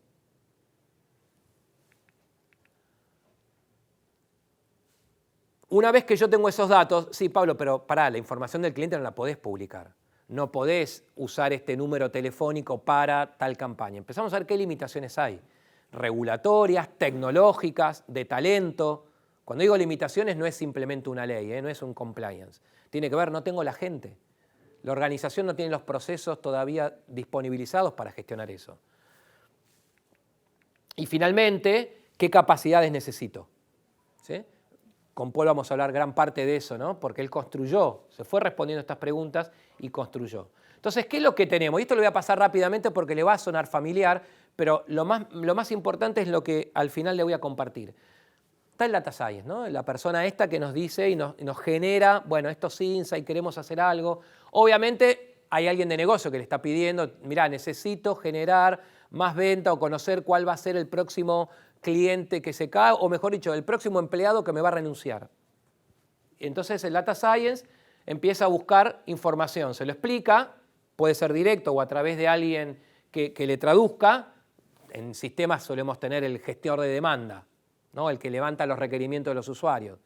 Una vez que yo tengo esos datos, sí, Pablo, pero pará, la información del cliente no la podés publicar. No podés usar este número telefónico para tal campaña. Empezamos a ver qué limitaciones hay. Regulatorias, tecnológicas, de talento. Cuando digo limitaciones no es simplemente una ley, no es un compliance. Tiene que ver, no tengo la gente. La organización no tiene los procesos todavía disponibilizados para gestionar eso. Y finalmente, ¿qué capacidades necesito? ¿Sí? Con Paul vamos a hablar gran parte de eso, ¿no? Porque él construyó, se fue respondiendo a estas preguntas y construyó. Entonces, ¿qué es lo que tenemos? Y esto lo voy a pasar rápidamente porque le va a sonar familiar, pero lo más importante es lo que al final le voy a compartir. Está el data science, ¿no? La persona esta que nos dice y nos genera, bueno, esto es insight, queremos hacer algo. Obviamente hay alguien de negocio que le está pidiendo, mirá, necesito generar más venta o conocer cuál va a ser el próximo cliente que se cae, o mejor dicho, el próximo empleado que me va a renunciar. Entonces el Data Science empieza a buscar información, se lo explica, puede ser directo o a través de alguien que le traduzca. En sistemas solemos tener el gestor de demanda, ¿no? El que levanta los requerimientos de los usuarios,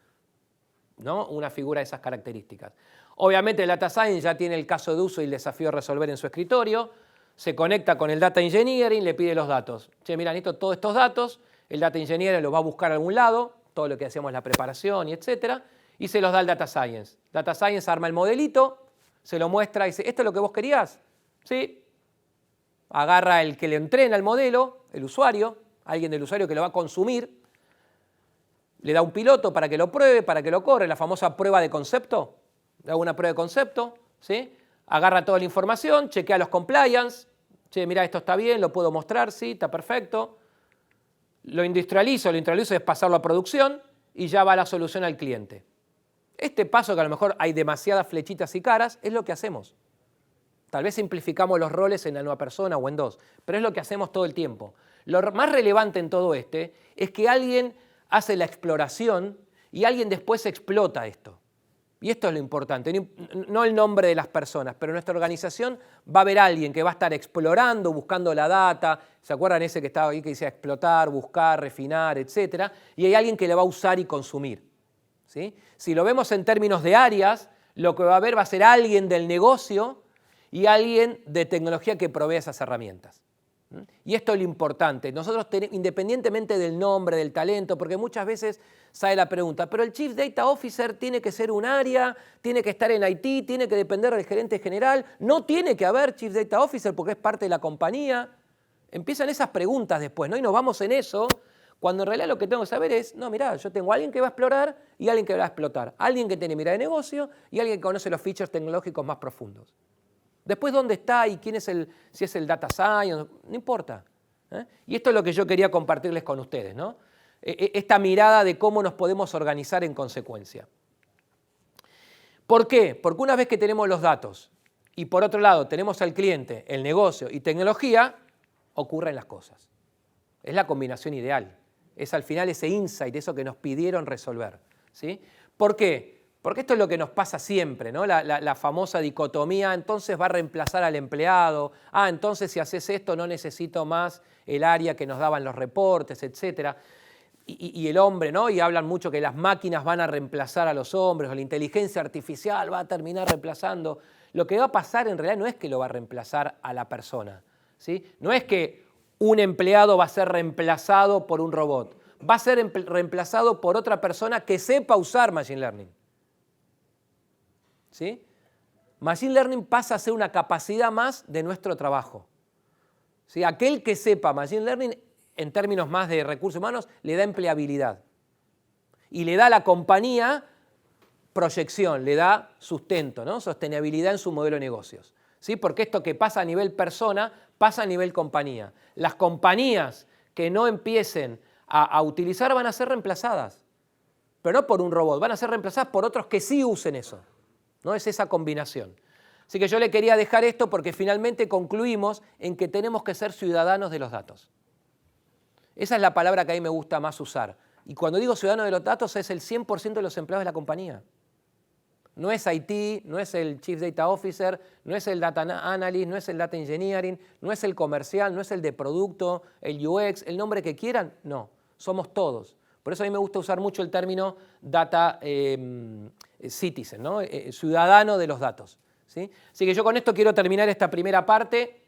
¿no? Una figura de esas características. Obviamente el Data Science ya tiene el caso de uso y el desafío de resolver en su escritorio, se conecta con el Data Engineering, le pide los datos. Che, mira, necesito todos estos datos, el Data Engineering los va a buscar a algún lado, todo lo que hacemos, la preparación y etcétera, y se los da al Data Science. Data Science arma el modelito, se lo muestra y dice, ¿esto es lo que vos querías? Sí. Agarra el que le entrena el modelo, el usuario, alguien del usuario que lo va a consumir, le da un piloto para que lo pruebe, para que lo corre, la famosa prueba de concepto, le da una prueba de concepto, ¿sí? Agarra toda la información, chequea los compliance, che, mira, esto está bien, lo puedo mostrar, sí, está perfecto, lo industrializo es pasarlo a producción y ya va la solución al cliente. Este paso, que a lo mejor hay demasiadas flechitas y caras, es lo que hacemos. Tal vez simplificamos los roles en la nueva persona o en dos, pero es lo que hacemos todo el tiempo. Lo más relevante en todo es que alguien hace la exploración y alguien después explota esto. Y esto es lo importante, no el nombre de las personas, pero nuestra organización va a haber alguien que va a estar explorando, buscando la data. ¿Se acuerdan ese que estaba ahí que decía explotar, buscar, refinar, etcétera? Y hay alguien que la va a usar y consumir, ¿sí? Si lo vemos en términos de áreas, lo que va a haber va a ser alguien del negocio y alguien de tecnología que provee esas herramientas. Y esto es lo importante. Nosotros, independientemente del nombre, del talento, porque muchas veces sale la pregunta, pero el Chief Data Officer tiene que ser un área, tiene que estar en IT, tiene que depender del gerente general, no tiene que haber Chief Data Officer porque es parte de la compañía. Empiezan esas preguntas después, ¿no? Y nos vamos en eso, cuando en realidad lo que tengo que saber es, no, mirá, yo tengo a alguien que va a explorar y alguien que va a explotar, alguien que tiene mirada de negocio y alguien que conoce los features tecnológicos más profundos. Después, ¿dónde está y quién es si es el Data Science? No importa. Y esto es lo que yo quería compartirles con ustedes, ¿no? Esta mirada de cómo nos podemos organizar en consecuencia. ¿Por qué? Porque una vez que tenemos los datos y por otro lado tenemos al cliente, el negocio y tecnología, ocurren las cosas. Es la combinación ideal. Es al final ese insight, eso que nos pidieron resolver, ¿sí? ¿Por qué? Porque esto es lo que nos pasa siempre, ¿no? La famosa dicotomía, entonces va a reemplazar al empleado, entonces si haces esto no necesito más el área que nos daban los reportes, etc. Y el hombre, ¿no? Y hablan mucho que las máquinas van a reemplazar a los hombres, o la inteligencia artificial va a terminar reemplazando. Lo que va a pasar en realidad no es que lo va a reemplazar a la persona, ¿sí? No es que un empleado va a ser reemplazado por un robot, va a ser reemplazado por otra persona que sepa usar Machine Learning. ¿Sí? Machine Learning pasa a ser una capacidad más de nuestro trabajo. ¿Sí? Aquel que sepa Machine Learning, en términos más de recursos humanos, le da empleabilidad. Y le da a la compañía proyección, le da sustento, ¿no? Sostenibilidad en su modelo de negocios. ¿Sí? Porque esto que pasa a nivel persona, pasa a nivel compañía. Las compañías que no empiecen a utilizar van a ser reemplazadas. Pero no por un robot, van a ser reemplazadas por otros que sí usen eso. ¿No? Es esa combinación. Así que yo le quería dejar esto porque finalmente concluimos en que tenemos que ser ciudadanos de los datos. Esa es la palabra que a mí me gusta más usar. Y cuando digo ciudadano de los datos es el 100% de los empleados de la compañía. No es IT, no es el Chief Data Officer, no es el Data Analyst, no es el Data Engineering, no es el comercial, no es el de producto, el UX, el nombre que quieran. No, somos todos. Por eso a mí me gusta usar mucho el término Data Citizen, ¿no? Ciudadano de los datos, ¿sí? Así que yo con esto quiero terminar esta primera parte.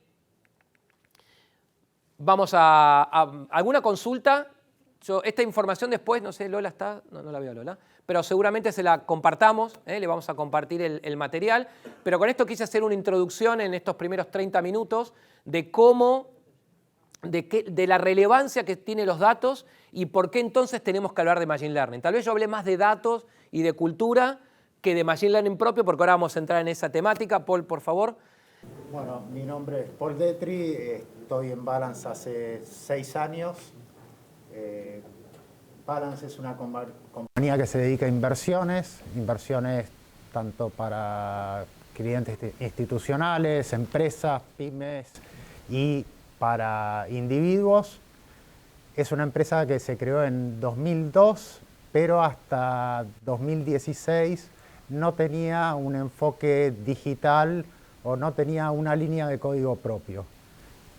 Vamos a alguna consulta. Esta información después, no sé, Lola está, no la veo Lola, pero seguramente se la compartamos, le vamos a compartir el material. Pero con esto quise hacer una introducción en estos primeros 30 minutos de cómo, de la relevancia que tienen los datos y por qué entonces tenemos que hablar de Machine Learning. Tal vez yo hablé más de datos y de cultura que de Machine Learning propio, porque ahora vamos a entrar en esa temática. Paul, por favor. Bueno, mi nombre es Paul Detri, estoy en Balance hace 6 años. Balance es una compañía que se dedica a inversiones tanto para clientes institucionales, empresas, pymes y para individuos. Es una empresa que se creó en 2002, pero hasta 2016 no tenía un enfoque digital o no tenía una línea de código propio.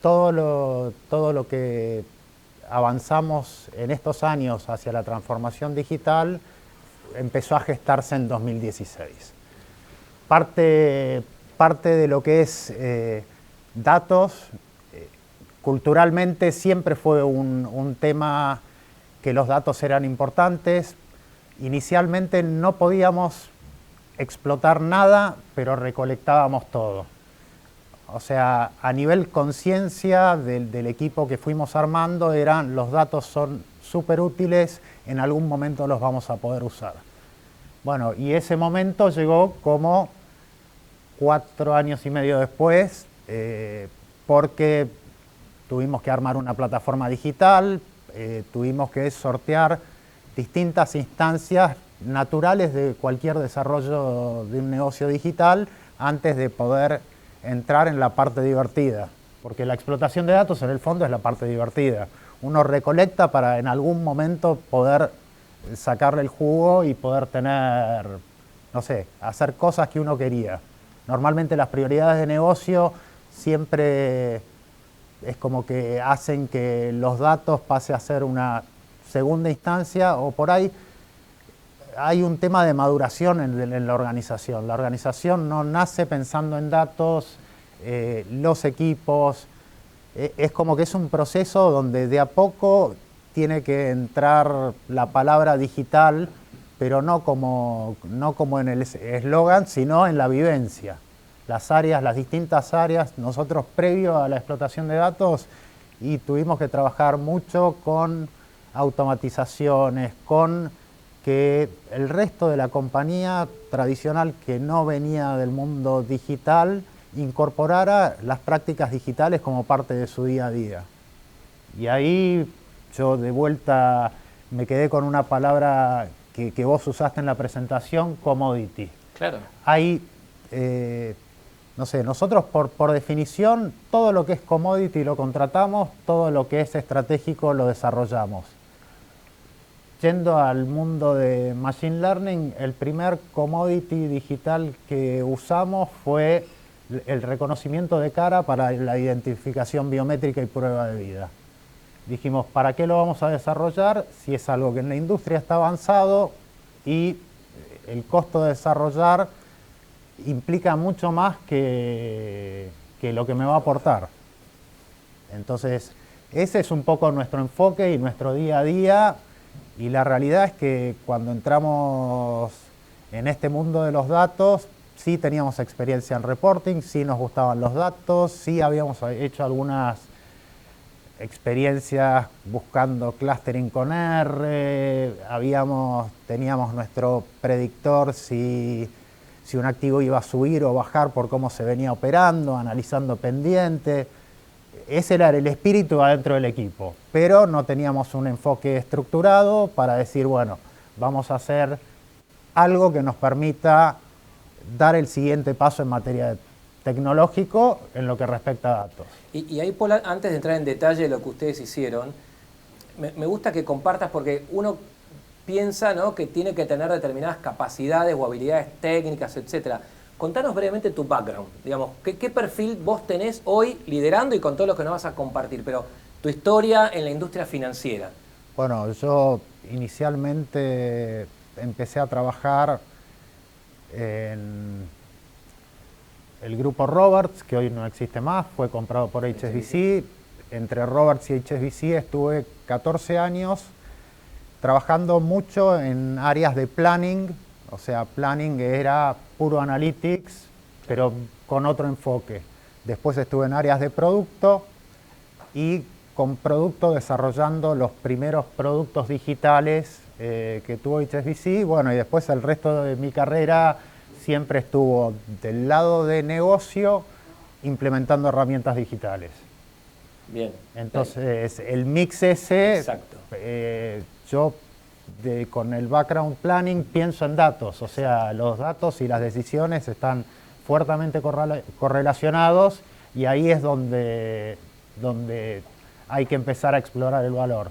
Todo lo que avanzamos en estos años hacia la transformación digital empezó a gestarse en 2016. Parte de lo que es datos, culturalmente siempre fue un tema que los datos eran importantes. Inicialmente no podíamos explotar nada, pero recolectábamos todo. O sea, a nivel conciencia del equipo que fuimos armando, los datos son súper útiles, en algún momento los vamos a poder usar. Bueno, y ese momento llegó como 4 años y medio después, porque tuvimos que armar una plataforma digital, tuvimos que sortear distintas instancias naturales de cualquier desarrollo de un negocio digital antes de poder entrar en la parte divertida, porque la explotación de datos en el fondo es la parte divertida. Uno recolecta para en algún momento poder sacarle el jugo y poder tener, no sé, hacer cosas que uno quería. Normalmente las prioridades de negocio siempre es como que hacen que los datos pase a ser una segunda instancia, o por ahí hay un tema de maduración en la organización. La organización no nace pensando en datos, los equipos, es como que es un proceso donde de a poco tiene que entrar la palabra digital, pero no como en el eslogan, sino en la vivencia. Las distintas áreas, nosotros previo a la explotación de datos, y tuvimos que trabajar mucho con automatizaciones, con que el resto de la compañía tradicional que no venía del mundo digital incorporara las prácticas digitales como parte de su día a día. Y ahí yo de vuelta me quedé con una palabra que vos usaste en la presentación, commodity. Claro. Hay, no sé, nosotros por definición todo lo que es commodity lo contratamos, todo lo que es estratégico lo desarrollamos. Yendo al mundo de Machine Learning, el primer commodity digital que usamos fue el reconocimiento de cara para la identificación biométrica y prueba de vida. Dijimos, ¿para qué lo vamos a desarrollar si es algo que en la industria está avanzado y el costo de desarrollar implica mucho más que lo que me va a aportar? Entonces, ese es un poco nuestro enfoque y nuestro día a día. Y la realidad es que cuando entramos en este mundo de los datos, sí teníamos experiencia en reporting, sí nos gustaban los datos, sí habíamos hecho algunas experiencias buscando clustering con R, teníamos nuestro predictor si un activo iba a subir o bajar por cómo se venía operando, analizando pendiente. Ese era el espíritu adentro del equipo, pero no teníamos un enfoque estructurado para decir, bueno, vamos a hacer algo que nos permita dar el siguiente paso en materia tecnológico en lo que respecta a datos. Y ahí, Paul, antes de entrar en detalle de lo que ustedes hicieron, me gusta que compartas, porque uno piensa, ¿no?, que tiene que tener determinadas capacidades o habilidades técnicas, etcétera. Contanos brevemente tu background, digamos, ¿qué perfil vos tenés hoy liderando y con todo lo que nos vas a compartir? Pero tu historia en la industria financiera. Bueno, yo inicialmente empecé a trabajar en el grupo Roberts, que hoy no existe más, fue comprado por HSBC. Entre Roberts y HSBC estuve 14 años trabajando mucho en áreas de planning. O sea, planning era puro analytics, pero con otro enfoque. Después estuve en áreas de producto y con producto desarrollando los primeros productos digitales que tuvo HSBC. Bueno, y después el resto de mi carrera siempre estuvo del lado de negocio implementando herramientas digitales. Bien. Entonces, el mix ese, exacto. Yo con el background planning pienso en datos, o sea, los datos y las decisiones están fuertemente correlacionados y ahí es donde hay que empezar a explorar el valor.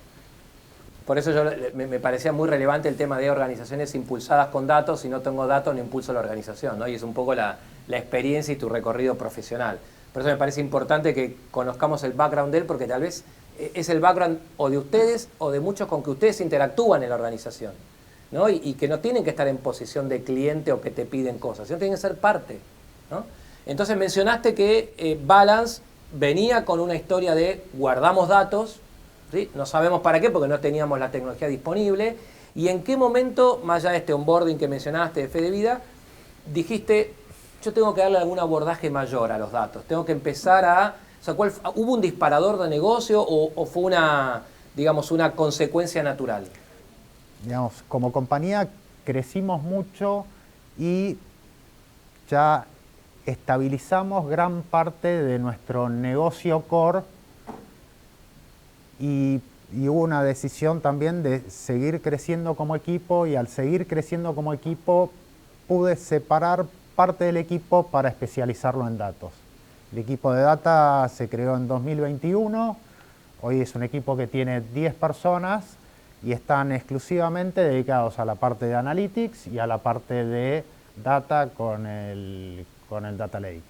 Por eso me parecía muy relevante el tema de organizaciones impulsadas con datos. Si no tengo datos, no impulso la organización, ¿no? Y es un poco la experiencia y tu recorrido profesional. Por eso me parece importante que conozcamos el background de él, porque tal vez es el background o de ustedes o de muchos con que ustedes interactúan en la organización, ¿no? Y que no tienen que estar en posición de cliente o que te piden cosas, sino tienen que ser parte, ¿no? Entonces mencionaste que Balance venía con una historia de guardamos datos, ¿sí? No sabemos para qué porque no teníamos la tecnología disponible. ¿Y en qué momento, más allá de este onboarding que mencionaste de Fe de Vida, dijiste, yo tengo que darle algún abordaje mayor a los datos? Tengo que empezar a... O sea, ¿hubo un disparador de negocio o fue una, digamos, una consecuencia natural? Digamos, como compañía crecimos mucho y ya estabilizamos gran parte de nuestro negocio core y hubo una decisión también de seguir creciendo como equipo, y al seguir creciendo como equipo pude separar parte del equipo para especializarlo en datos. El equipo de data se creó en 2021, hoy es un equipo que tiene 10 personas y están exclusivamente dedicados a la parte de analytics y a la parte de data con el Data Lake.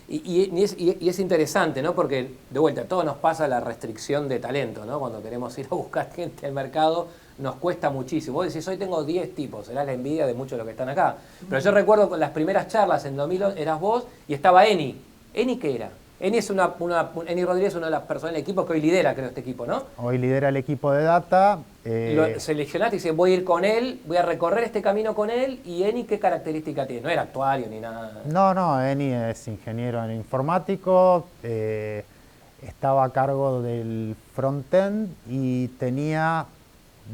Y es interesante, ¿no? Porque, de vuelta, a todos nos pasa la restricción de talento, ¿no? Cuando queremos ir a buscar gente al mercado, nos cuesta muchísimo. Vos decís, hoy tengo 10 tipos, será la envidia de muchos de los que están acá. Pero yo recuerdo con las primeras charlas en 2000, eras vos y estaba Eni. ¿Eni qué era? Eni Rodríguez es una de las personas del equipo que hoy lidera, creo, este equipo, ¿no? Hoy lidera el equipo de data. Lo seleccionaste y dices, voy a ir con él, voy a recorrer este camino con él. ¿Y Eni qué característica tiene? No era actuario ni nada. No, Eni es ingeniero en informático, estaba a cargo del frontend y tenía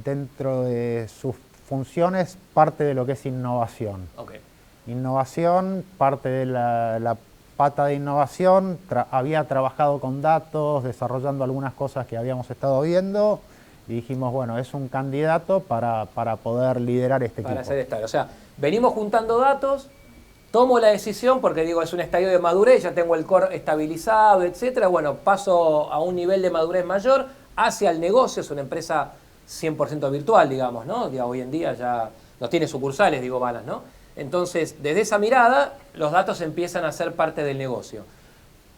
dentro de sus funciones parte de lo que es innovación. Okay. Innovación, parte de la pata de innovación, había trabajado con datos, desarrollando algunas cosas que habíamos estado viendo, y dijimos, bueno, es un candidato para poder liderar este equipo. Para hacer esta. O sea, venimos juntando datos, tomo la decisión porque digo, es un estadio de madurez, ya tengo el core estabilizado, etcétera. Bueno, paso a un nivel de madurez mayor hacia el negocio, es una empresa 100% virtual, digamos, ¿no? Hoy en día ya no tiene sucursales, digo, Balance, ¿no? Entonces, desde esa mirada, los datos empiezan a ser parte del negocio.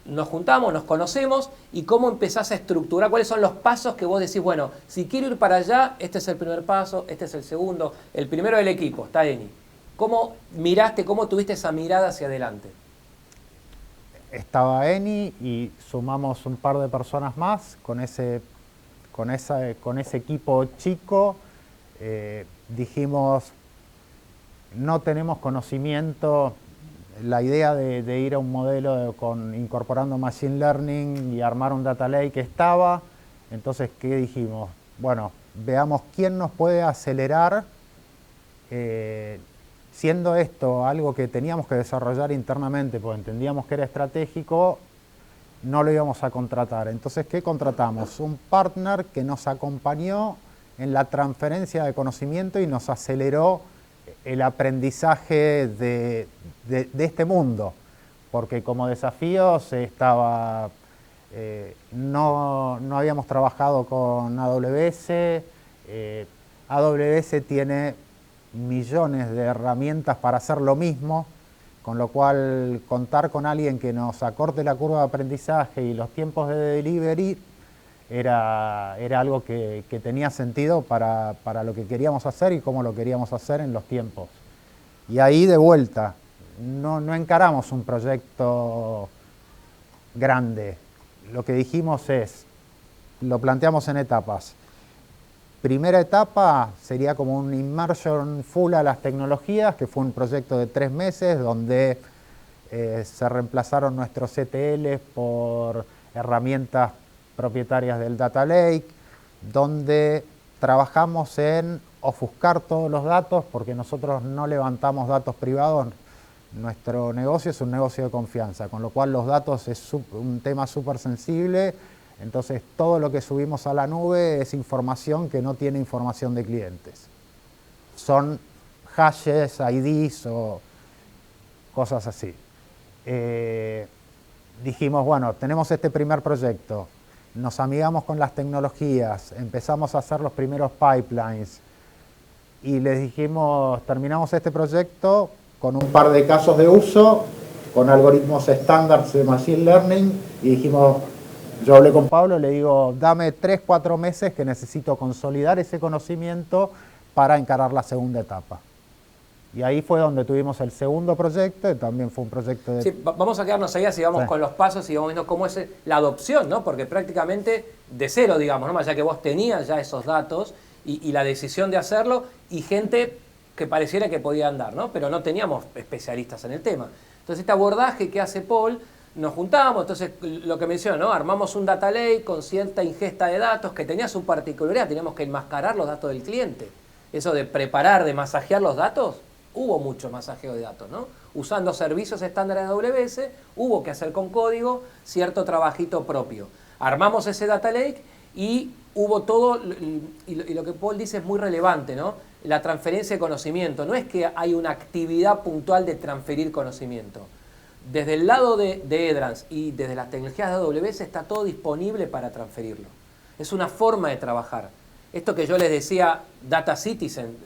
Nos juntamos, nos conocemos, y cómo empezás a estructurar, cuáles son los pasos que vos decís, bueno, si quiero ir para allá, este es el primer paso, este es el segundo, el primero del equipo, está Eni. ¿Cómo miraste, cómo tuviste esa mirada hacia adelante? Estaba Eni y sumamos un par de personas más con ese equipo chico. Dijimos, no tenemos conocimiento, la idea de ir a un modelo incorporando Machine Learning y armar un Data Lake estaba. Entonces, ¿qué dijimos? Bueno, veamos quién nos puede acelerar, siendo esto algo que teníamos que desarrollar internamente, porque entendíamos que era estratégico, no lo íbamos a contratar. Entonces, ¿qué contratamos? Un partner que nos acompañó en la transferencia de conocimiento y nos aceleró el aprendizaje de este mundo, porque como desafíos no habíamos trabajado con AWS. AWS tiene millones de herramientas para hacer lo mismo, con lo cual contar con alguien que nos acorte la curva de aprendizaje y los tiempos de delivery era algo que tenía sentido para lo que queríamos hacer y cómo lo queríamos hacer en los tiempos. Y ahí de vuelta, no encaramos un proyecto grande. Lo que dijimos lo planteamos en etapas. Primera etapa sería como un immersion full a las tecnologías, que fue un proyecto de 3 meses donde se reemplazaron nuestros ETL por herramientas propietarias del Data Lake, donde trabajamos en ofuscar todos los datos, porque nosotros no levantamos datos privados. Nuestro negocio es un negocio de confianza, con lo cual los datos es un tema súper sensible. Entonces, todo lo que subimos a la nube es información que no tiene información de clientes. Son hashes, IDs o cosas así. Dijimos, bueno, tenemos este primer proyecto. nos amigamos con las tecnologías, empezamos a hacer los primeros pipelines y les dijimos, terminamos este proyecto con un par de casos de uso, con algoritmos estándares de Machine Learning, y dijimos, yo hablé con Pablo, le digo, dame 3, 4 meses que necesito consolidar ese conocimiento para encarar la segunda etapa. Y ahí fue donde tuvimos el segundo proyecto, y también fue un proyecto de... Sí, vamos a quedarnos ahí, así vamos con los pasos y vamos viendo cómo es la adopción, ¿no? Porque prácticamente de cero, digamos, ¿no? Ya que vos tenías ya esos datos y la decisión de hacerlo, y gente que pareciera que podía andar, ¿no? Pero no teníamos especialistas en el tema. Entonces este abordaje que hace Paul, nos juntamos, entonces lo que menciono, ¿no? Armamos un data lake con cierta ingesta de datos que tenía su particularidad, teníamos que enmascarar los datos del cliente. Eso de preparar, de masajear los datos, hubo mucho masajeo de datos, ¿no? Usando servicios estándares de AWS, hubo que hacer con código cierto trabajito propio. Armamos ese data lake y hubo todo, y lo que Paul dice es muy relevante, ¿no? La transferencia de conocimiento. No es que hay una actividad puntual de transferir conocimiento. Desde el lado de Edrans y desde las tecnologías de AWS está todo disponible para transferirlo. Es una forma de trabajar. Esto que yo les decía, Data Citizen,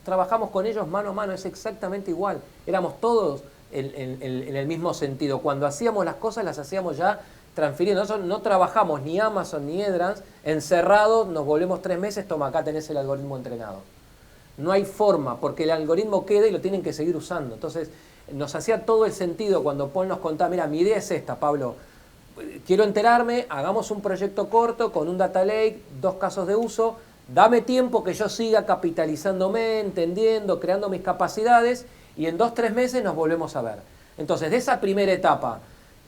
trabajamos con ellos mano a mano, es exactamente igual. Éramos todos en el mismo sentido. Cuando hacíamos las cosas, las hacíamos ya transfiriendo. Nosotros no trabajamos ni Amazon ni Edrans encerrados, nos volvemos 3 meses, toma, acá tenés el algoritmo entrenado. No hay forma, porque el algoritmo queda y lo tienen que seguir usando. Entonces, nos hacía todo el sentido cuando Paul nos contaba, mira, mi idea es esta, Pablo, quiero enterarme, hagamos un proyecto corto con un data lake, 2 casos de uso, dame tiempo que yo siga capitalizándome, entendiendo, creando mis capacidades, y en 2, 3 meses nos volvemos a ver. Entonces, de esa primera etapa,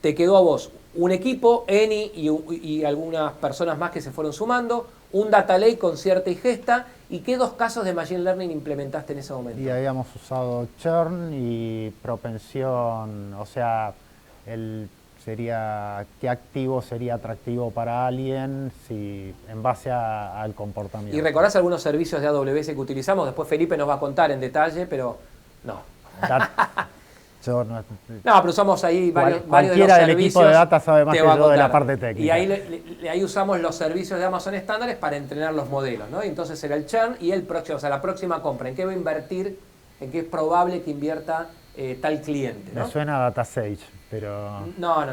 te quedó a vos un equipo, Eni y algunas personas más que se fueron sumando, un data lake con cierta ingesta, ¿y qué 2 casos de Machine Learning implementaste en ese momento? Y habíamos usado churn y propensión, o sea, sería qué activo sería atractivo para alguien si, en base al comportamiento. ¿Y recordás algunos servicios de AWS que utilizamos? Después Felipe nos va a contar en detalle, pero no. No, pero usamos ahí varios de los cualquiera del servicios. Equipo de data sabe más que yo de la parte técnica. Y ahí usamos los servicios de Amazon estándares para entrenar los modelos, ¿no? Y entonces era el churn y el próximo, o sea, la próxima compra. ¿En qué va a invertir? ¿En qué es probable que invierta tal cliente? ¿no? Me suena a Data Sage, pero... No.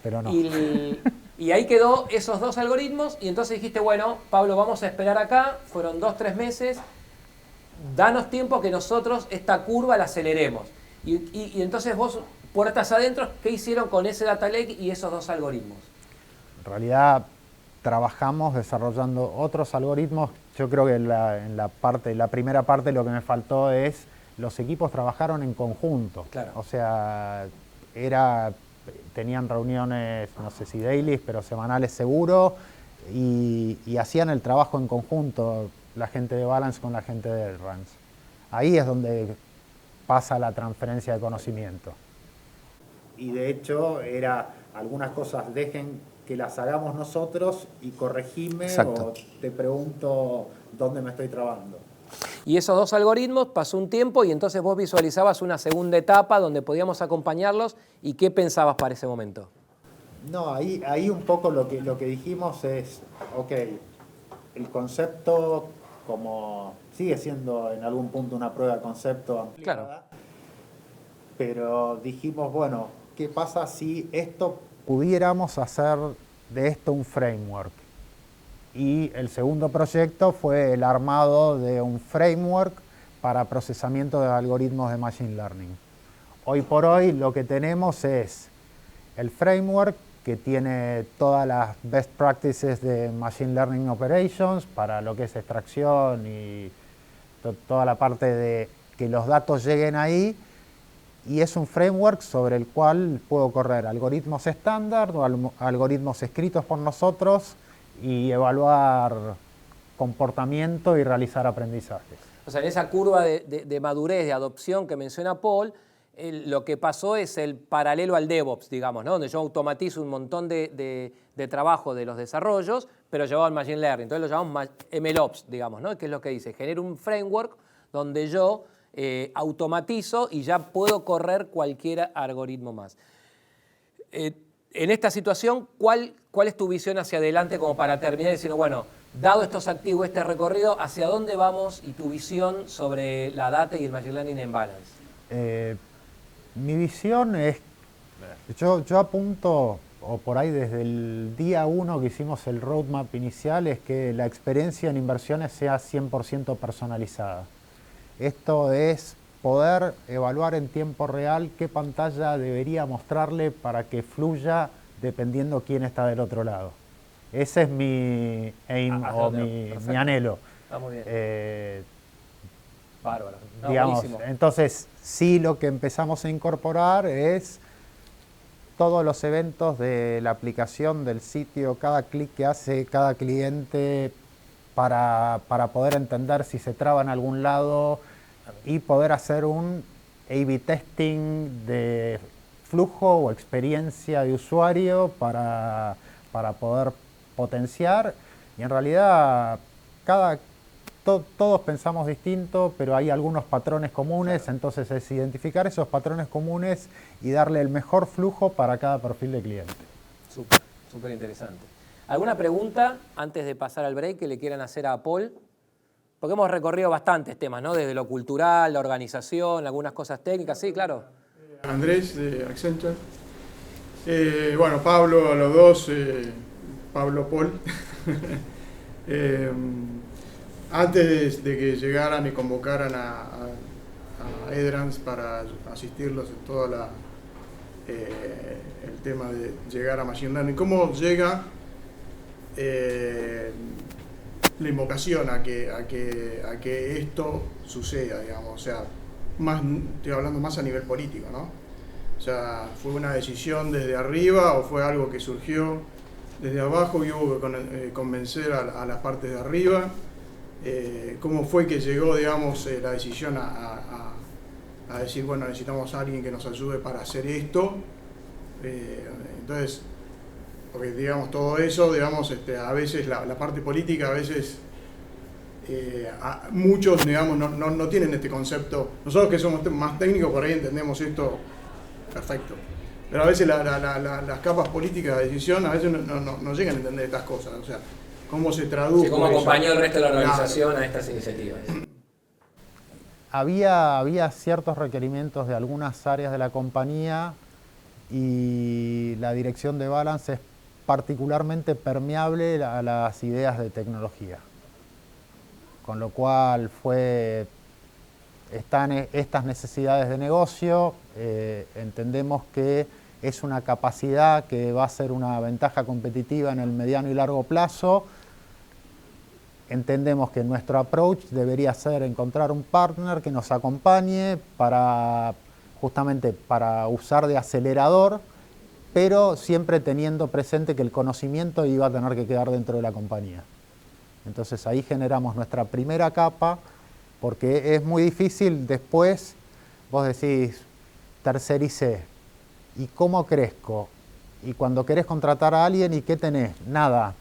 Pero no. Y ahí quedó esos 2 algoritmos y entonces dijiste, bueno, Pablo, vamos a esperar acá. Fueron 2, 3 meses. Danos tiempo que nosotros esta curva la aceleremos. Y entonces vos, puertas adentro, ¿qué hicieron con ese data lake y esos 2 algoritmos? En realidad trabajamos desarrollando otros algoritmos. Yo creo que en la primera parte lo que me faltó es los equipos trabajaron en conjunto. Claro. O sea, tenían reuniones, no sé si dailies, pero semanales seguro, y hacían el trabajo en conjunto, la gente de Balance con la gente de Edrans. Ahí es donde pasa la transferencia de conocimiento. Y de hecho, algunas cosas dejen que las hagamos nosotros y corregime. Exacto. O te pregunto dónde me estoy trabando. Y esos 2 algoritmos pasó un tiempo y entonces vos visualizabas una segunda etapa donde podíamos acompañarlos. ¿Y qué pensabas para ese momento? No, ahí un poco lo que dijimos es, ok, el concepto como sigue siendo en algún punto una prueba de concepto ampliada, claro. Pero dijimos, bueno, ¿qué pasa si pudiéramos hacer de esto un framework? Y el segundo proyecto fue el armado de un framework para procesamiento de algoritmos de Machine Learning. Hoy por hoy lo que tenemos es el framework que tiene todas las best practices de Machine Learning Operations para lo que es extracción y toda la parte de que los datos lleguen ahí, y es un framework sobre el cual puedo correr algoritmos estándar o algoritmos escritos por nosotros y evaluar comportamiento y realizar aprendizajes. O sea, en esa curva de madurez, de adopción que menciona Paul, lo que pasó es el paralelo al DevOps, digamos, ¿no? Donde yo automatizo un montón de trabajo de los desarrollos, pero llevado al Machine Learning. Entonces lo llamamos MLOps, digamos, ¿no? Que es lo que dice, genero un framework donde yo automatizo y ya puedo correr cualquier algoritmo más. en esta situación, ¿cuál es tu visión hacia adelante como para terminar diciendo, bueno, dado estos activos, este recorrido, ¿hacia dónde vamos y tu visión sobre la data y el Machine Learning en Balance? Mi visión es, yo apunto, o por ahí desde el día 1 que hicimos el roadmap inicial, es que la experiencia en inversiones sea 100% personalizada. Esto es poder evaluar en tiempo real qué pantalla debería mostrarle para que fluya dependiendo quién está del otro lado. Ese es mi aim o mi anhelo. Está muy bien. Bárbaro. No, Digamos, buenísimo. entonces, sí, lo que empezamos a incorporar es todos los eventos de la aplicación del sitio, cada clic que hace cada cliente para poder entender si se traba en algún lado y poder hacer un A/B testing de flujo o experiencia de usuario para poder potenciar. Y en realidad todos pensamos distinto, pero hay algunos patrones comunes, entonces es identificar esos patrones comunes y darle el mejor flujo para cada perfil de cliente. Súper interesante. ¿Alguna pregunta antes de pasar al break que le quieran hacer a Paul? Porque hemos recorrido bastantes temas, ¿no? Desde lo cultural, la organización, algunas cosas técnicas. Sí, claro. Andrés, de Accenture. Bueno, Pablo, a los dos, Pablo, Paul. Antes de que llegaran y convocaran a Edrans para asistirlos en todo el tema de llegar a Machine Learning, ¿cómo llega la invocación a que esto suceda, digamos? O sea, estoy hablando más a nivel político, ¿no? O sea, ¿fue una decisión desde arriba o fue algo que surgió desde abajo y hubo que convencer a las partes de arriba? ¿Cómo fue que llegó, digamos, la decisión a decir, bueno, necesitamos a alguien que nos ayude para hacer esto? Entonces, porque digamos todo eso, digamos, a veces la parte política, a veces muchos, digamos, no tienen este concepto. Nosotros que somos más técnicos por ahí entendemos esto perfecto, pero a veces las capas políticas de decisión a veces no llegan a entender estas cosas. O sea, cómo se tradujo. Sí, cómo acompañó el resto de la organización a estas iniciativas. Había ciertos requerimientos de algunas áreas de la compañía y la dirección de Balance es particularmente permeable a las ideas de tecnología. Con lo cual están estas necesidades de negocio, entendemos que es una capacidad que va a ser una ventaja competitiva en el mediano y largo plazo. Entendemos que nuestro approach debería ser encontrar un partner que nos acompañe justamente para usar de acelerador, pero siempre teniendo presente que el conocimiento iba a tener que quedar dentro de la compañía. Entonces ahí generamos nuestra primera capa, porque es muy difícil después, vos decís, tercericé, ¿y cómo crezco? Y cuando querés contratar a alguien, ¿y qué tenés? Nada,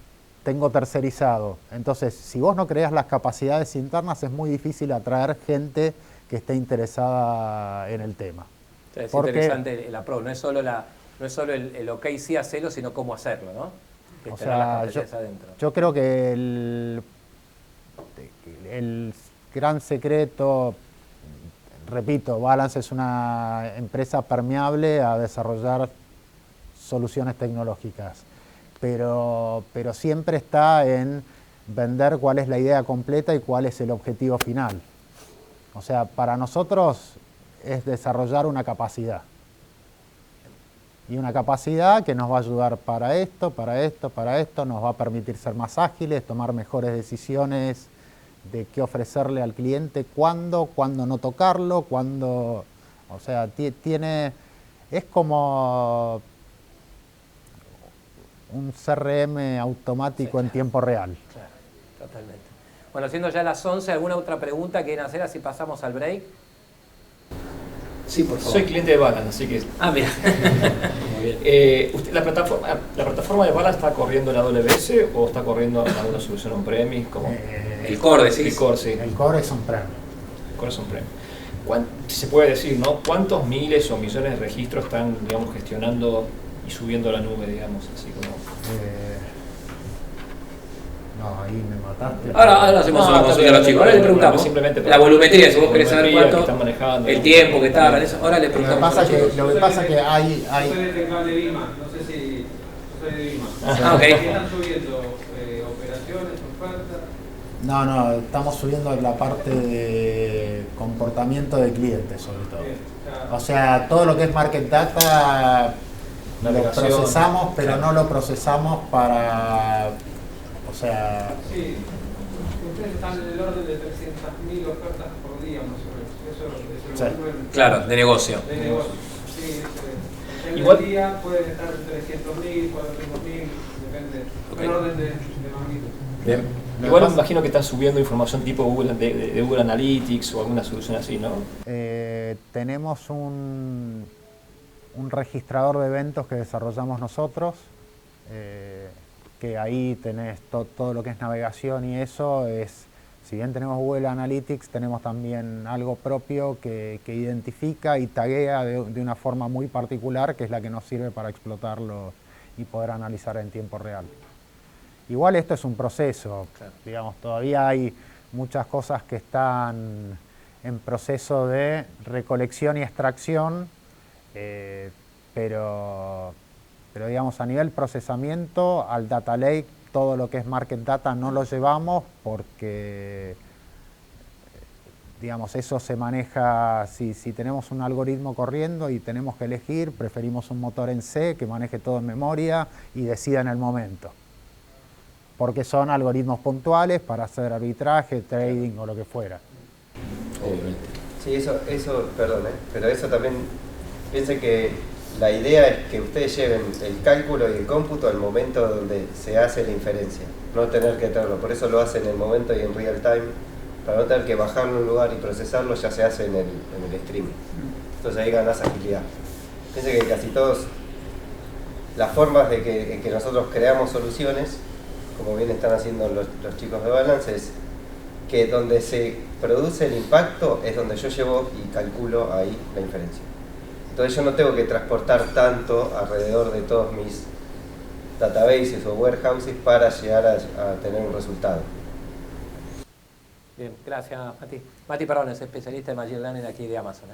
tengo tercerizado. Entonces, si vos no creás las capacidades internas, es muy difícil atraer gente que esté interesada en el tema. Es interesante el approach, no es solo el ok, sí, hacerlo, sino cómo hacerlo, ¿no? Que tener las competencias adentro. Yo creo que el gran secreto, repito, Balance es una empresa permeable a desarrollar soluciones tecnológicas, pero siempre está en vender cuál es la idea completa y cuál es el objetivo final. O sea, para nosotros es desarrollar una capacidad. Y una capacidad que nos va a ayudar para esto, nos va a permitir ser más ágiles, tomar mejores decisiones de qué ofrecerle al cliente, cuándo no tocarlo, o sea, es como un CRM automático en tiempo real. Claro, totalmente. Bueno, siendo ya las 11, ¿alguna otra pregunta que quieren hacer así pasamos al break? Sí, por favor. Soy cliente de Balance, así que... Ah, mira. Muy bien. ¿La plataforma de Balance está corriendo en AWS o está corriendo en alguna solución on-premise? El core, decís. El core, sí. El core es on-prem. El core es on-prem. Si se puede decir, ¿no? ¿Cuántos miles o millones de registros están, digamos, gestionando y subiendo a la nube, digamos, así como... No, ahí me mataste. Ahora hacemos una consulta a los chicos. Ahora le preguntamos simplemente la volumetría, si vos querés saber volumetría que cuánto, están manejando, el tiempo que está, eso. Ahora le Lo que preguntamos. pasa a los chicos. que hay... Yo soy de Teclado de Lima, no sé si... Yo soy de Lima. Ok. ¿Están subiendo operaciones, ofertas? No, estamos subiendo la parte de comportamiento de clientes sobre todo. Bien, O sea, todo lo que es market data lo Navegación. procesamos, pero Claro. no lo procesamos para... O sea, sí, ustedes están en el orden de 300.000 ofertas por día más o menos. Eso es el Sí. volumen Claro, de negocio. de negocio. Sí, en Igual- el día pueden estar 300.000, 400.000, depende. Ok. El orden de magnitud. Bien. Igual me pasa- imagino que están subiendo información tipo Google, de Google Analytics o alguna solución así, ¿no? tenemos un registrador de eventos que desarrollamos nosotros, que ahí tenés todo lo que es navegación y eso es, si bien tenemos Google Analytics, tenemos también algo propio que identifica y taguea de una forma muy particular, que es la que nos sirve para explotarlo y poder analizar en tiempo real. Igual esto es un proceso, Claro. digamos, todavía hay muchas cosas que están en proceso de recolección y extracción, pero digamos a nivel procesamiento, al data lake, todo lo que es market data no lo llevamos porque digamos, eso se maneja, si tenemos un algoritmo corriendo y tenemos que elegir, preferimos un motor en C que maneje todo en memoria y decida en el momento. Porque son algoritmos puntuales para hacer arbitraje, trading o lo que fuera. Obviamente. Sí, eso, perdón, pero eso también, piensen que la idea es que ustedes lleven el cálculo y el cómputo al momento donde se hace la inferencia, no tener que tenerlo, por eso lo hacen en el momento y en real time, para no tener que bajarlo a un lugar y procesarlo, ya se hace en el streaming. Entonces ahí ganás agilidad. Piensen que casi todos, las formas en que nosotros creamos soluciones, como bien están haciendo los chicos de Balance, es que donde se produce el impacto es donde yo llevo y calculo ahí la inferencia. Entonces yo no tengo que transportar tanto alrededor de todos mis databases o warehouses para llegar a tener un resultado. Bien, gracias, Mati. Mati Perrón es especialista en Machine Learning aquí de Amazon.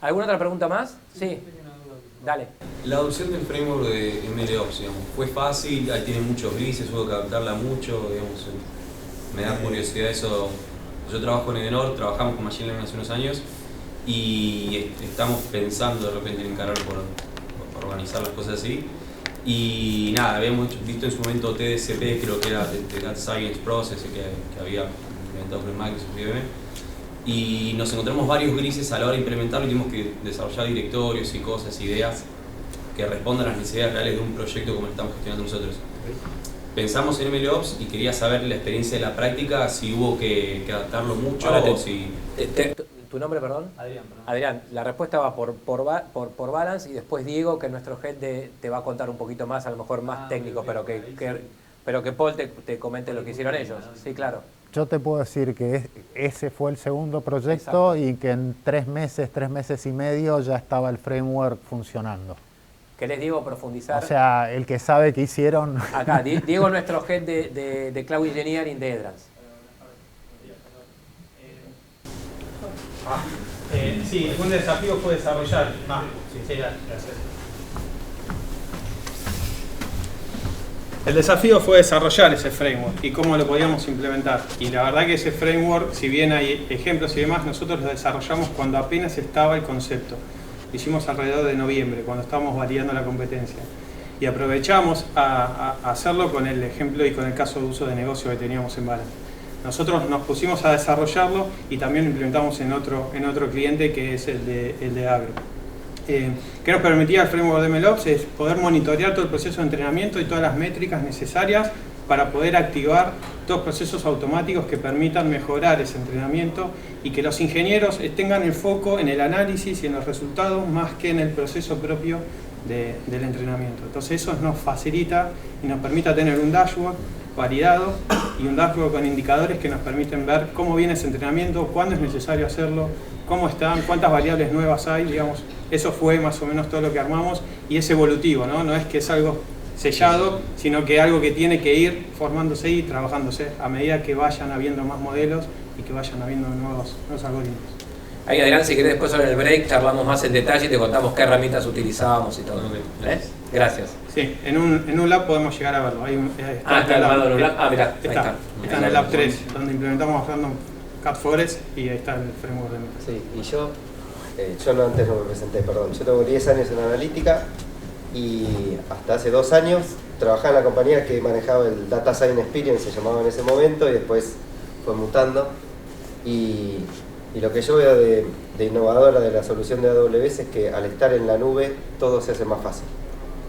¿Alguna otra pregunta más? Sí. Dale. La adopción del framework de MLOps, digamos, fue fácil, ahí tiene muchos grises, hubo que adaptarla mucho, digamos, me da curiosidad eso. Yo trabajo en Edenor, trabajamos con Machine Learning hace unos años y estamos pensando de repente en encarar por organizar las cosas así. Y nada, habíamos visto en su momento TDCP, creo que era de Data Science Process, que había implementado por Microsoft IBM. Y nos encontramos varios grises a la hora de implementarlo y tuvimos que desarrollar directorios y cosas, ideas que respondan a las necesidades reales de un proyecto como el que estamos gestionando nosotros. Pensamos en MLOps y quería saber la experiencia de la práctica, si hubo que adaptarlo mucho o si... ¿Tu nombre, perdón? Adrián, perdón. Adrián, la respuesta va por Balance y después Diego, que nuestro head te va a contar un poquito más, a lo mejor más técnico, pero que Paul te comente lo que hicieron ellos. Sí, claro. Yo te puedo decir que ese fue el segundo proyecto. Exacto. Y que en 3 meses y medio ya estaba el framework funcionando. ¿Querés, Diego, profundizar? O sea, el que sabe qué hicieron... Acá, Diego, nuestro head de Cloud Engineering de Edrans. Sí, un desafío fue desarrollar. Sí, gracias. El desafío fue desarrollar ese framework y cómo lo podíamos implementar. Y la verdad que ese framework, si bien hay ejemplos y demás, nosotros lo desarrollamos cuando apenas estaba el concepto. Lo hicimos alrededor de noviembre, cuando estábamos validando la competencia. Y aprovechamos a hacerlo con el ejemplo y con el caso de uso de negocio que teníamos en Balance. Nosotros nos pusimos a desarrollarlo y también lo implementamos en otro cliente que es el de Agro. ¿Qué nos permitía el framework de MLOps? Es poder monitorear todo el proceso de entrenamiento y todas las métricas necesarias para poder activar todos procesos automáticos que permitan mejorar ese entrenamiento y que los ingenieros tengan el foco en el análisis y en los resultados más que en el proceso propio del entrenamiento. Entonces eso nos facilita y nos permite tener un dashboard validado y un dashboard con indicadores que nos permiten ver cómo viene ese entrenamiento, cuándo es necesario hacerlo, cómo están, cuántas variables nuevas hay, digamos. Eso fue más o menos todo lo que armamos y es evolutivo, ¿no? No es que es algo sellado, sino que algo que tiene que ir formándose y trabajándose a medida que vayan habiendo más modelos y que vayan habiendo nuevos algoritmos. Ahí Adrián, si querés después sobre el break charlamos más en detalle y te contamos qué herramientas utilizábamos y todo. Gracias. Sí, en un lab podemos llegar a verlo. Está armado en un lab. Mirá, está en el lab 3, donde implementamos Random Cat Forest y ahí está el framework de Meta. Sí, y yo antes no me presenté, perdón. Yo tengo 10 años en analítica y hasta hace 2 años trabajaba en la compañía que manejaba el Data Science Experience, se llamaba en ese momento, y después fue mutando. Y lo que yo veo de innovadora de la solución de AWS es que al estar en la nube todo se hace más fácil.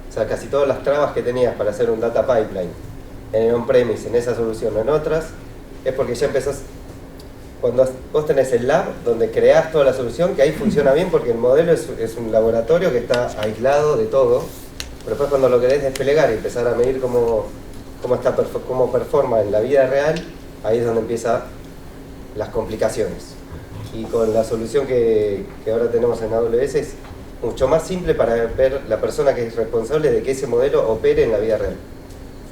O sea, casi todas las trabas que tenías para hacer un data pipeline en el on-premise, en esa solución o en otras, es porque ya empezás, cuando vos tenés el lab donde creás toda la solución, que ahí funciona bien porque el modelo es un laboratorio que está aislado de todo, pero después cuando lo querés desplegar y empezar a medir cómo performa en la vida real, ahí es donde empiezan las complicaciones. Y con la solución que ahora tenemos en AWS es mucho más simple para ver la persona que es responsable de que ese modelo opere en la vida real.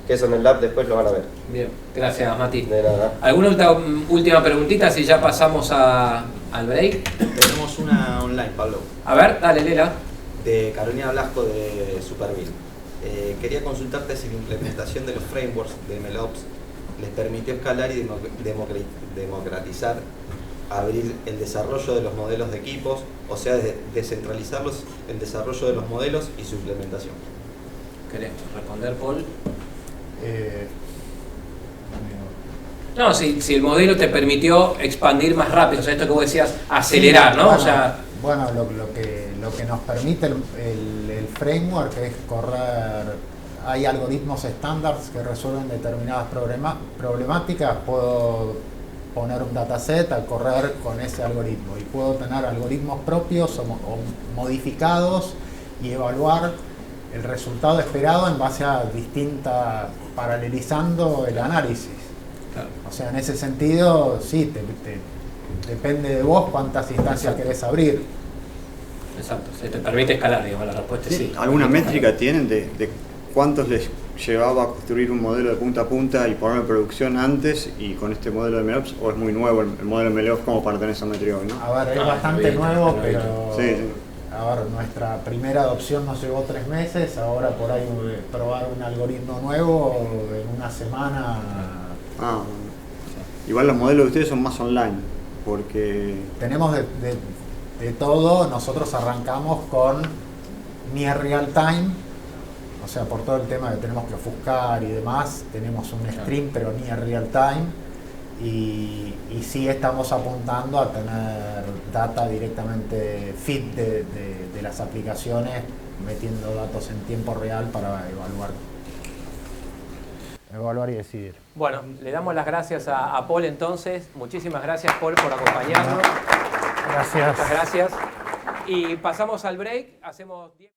Que eso en el lab después lo van a ver. Bien, gracias Mati. De nada. ¿Alguna última preguntita si ya pasamos al break? Tenemos una online, Pablo. A ver, dale, Lela. De Carolina Blasco de Superville. Quería consultarte si la implementación de los frameworks de MLOps les permitió escalar y democratizar, abrir el desarrollo de los modelos de equipos, o sea, descentralizar el desarrollo de los modelos y su implementación. ¿Querés responder, Paul? No, si el modelo te permitió expandir más rápido, o sea, esto que vos decías, acelerar, ¿no? Bueno, o sea, bueno, lo que nos permite el framework es correr, hay algoritmos estándares que resuelven determinadas problemáticas, puedo poner un dataset a correr con ese algoritmo y puedo tener algoritmos propios o modificados y evaluar el resultado esperado en base a paralelizando el análisis. claro. O sea, en ese sentido, sí, depende de vos cuántas instancias querés abrir. Exacto, se te permite escalar, digamos, la respuesta es sí. ¿Alguna métrica tienen de cuántos les llevaba a construir un modelo de punta a punta y ponerlo en producción antes y con este modelo de MLOps, o es muy nuevo el modelo de MLOps como para tener esa métrica hoy, ¿no? A ver, es bastante nuevo, pero sí. A ver, nuestra primera adopción nos llevó 3 meses, ahora por ahí probar un algoritmo nuevo en una semana. Bueno. Igual los modelos de ustedes son más online, porque Tenemos de todo, nosotros arrancamos con Near Real Time, o sea, por todo el tema que tenemos que ofuscar y demás, tenemos un stream pero Near Real Time. Y sí estamos apuntando a tener data directamente feed de las aplicaciones, metiendo datos en tiempo real para evaluar y decidir. Bueno, le damos las gracias a Paul entonces. Muchísimas gracias, Paul, por acompañarnos. Gracias. Muchas gracias. Y pasamos al break. Hacemos 10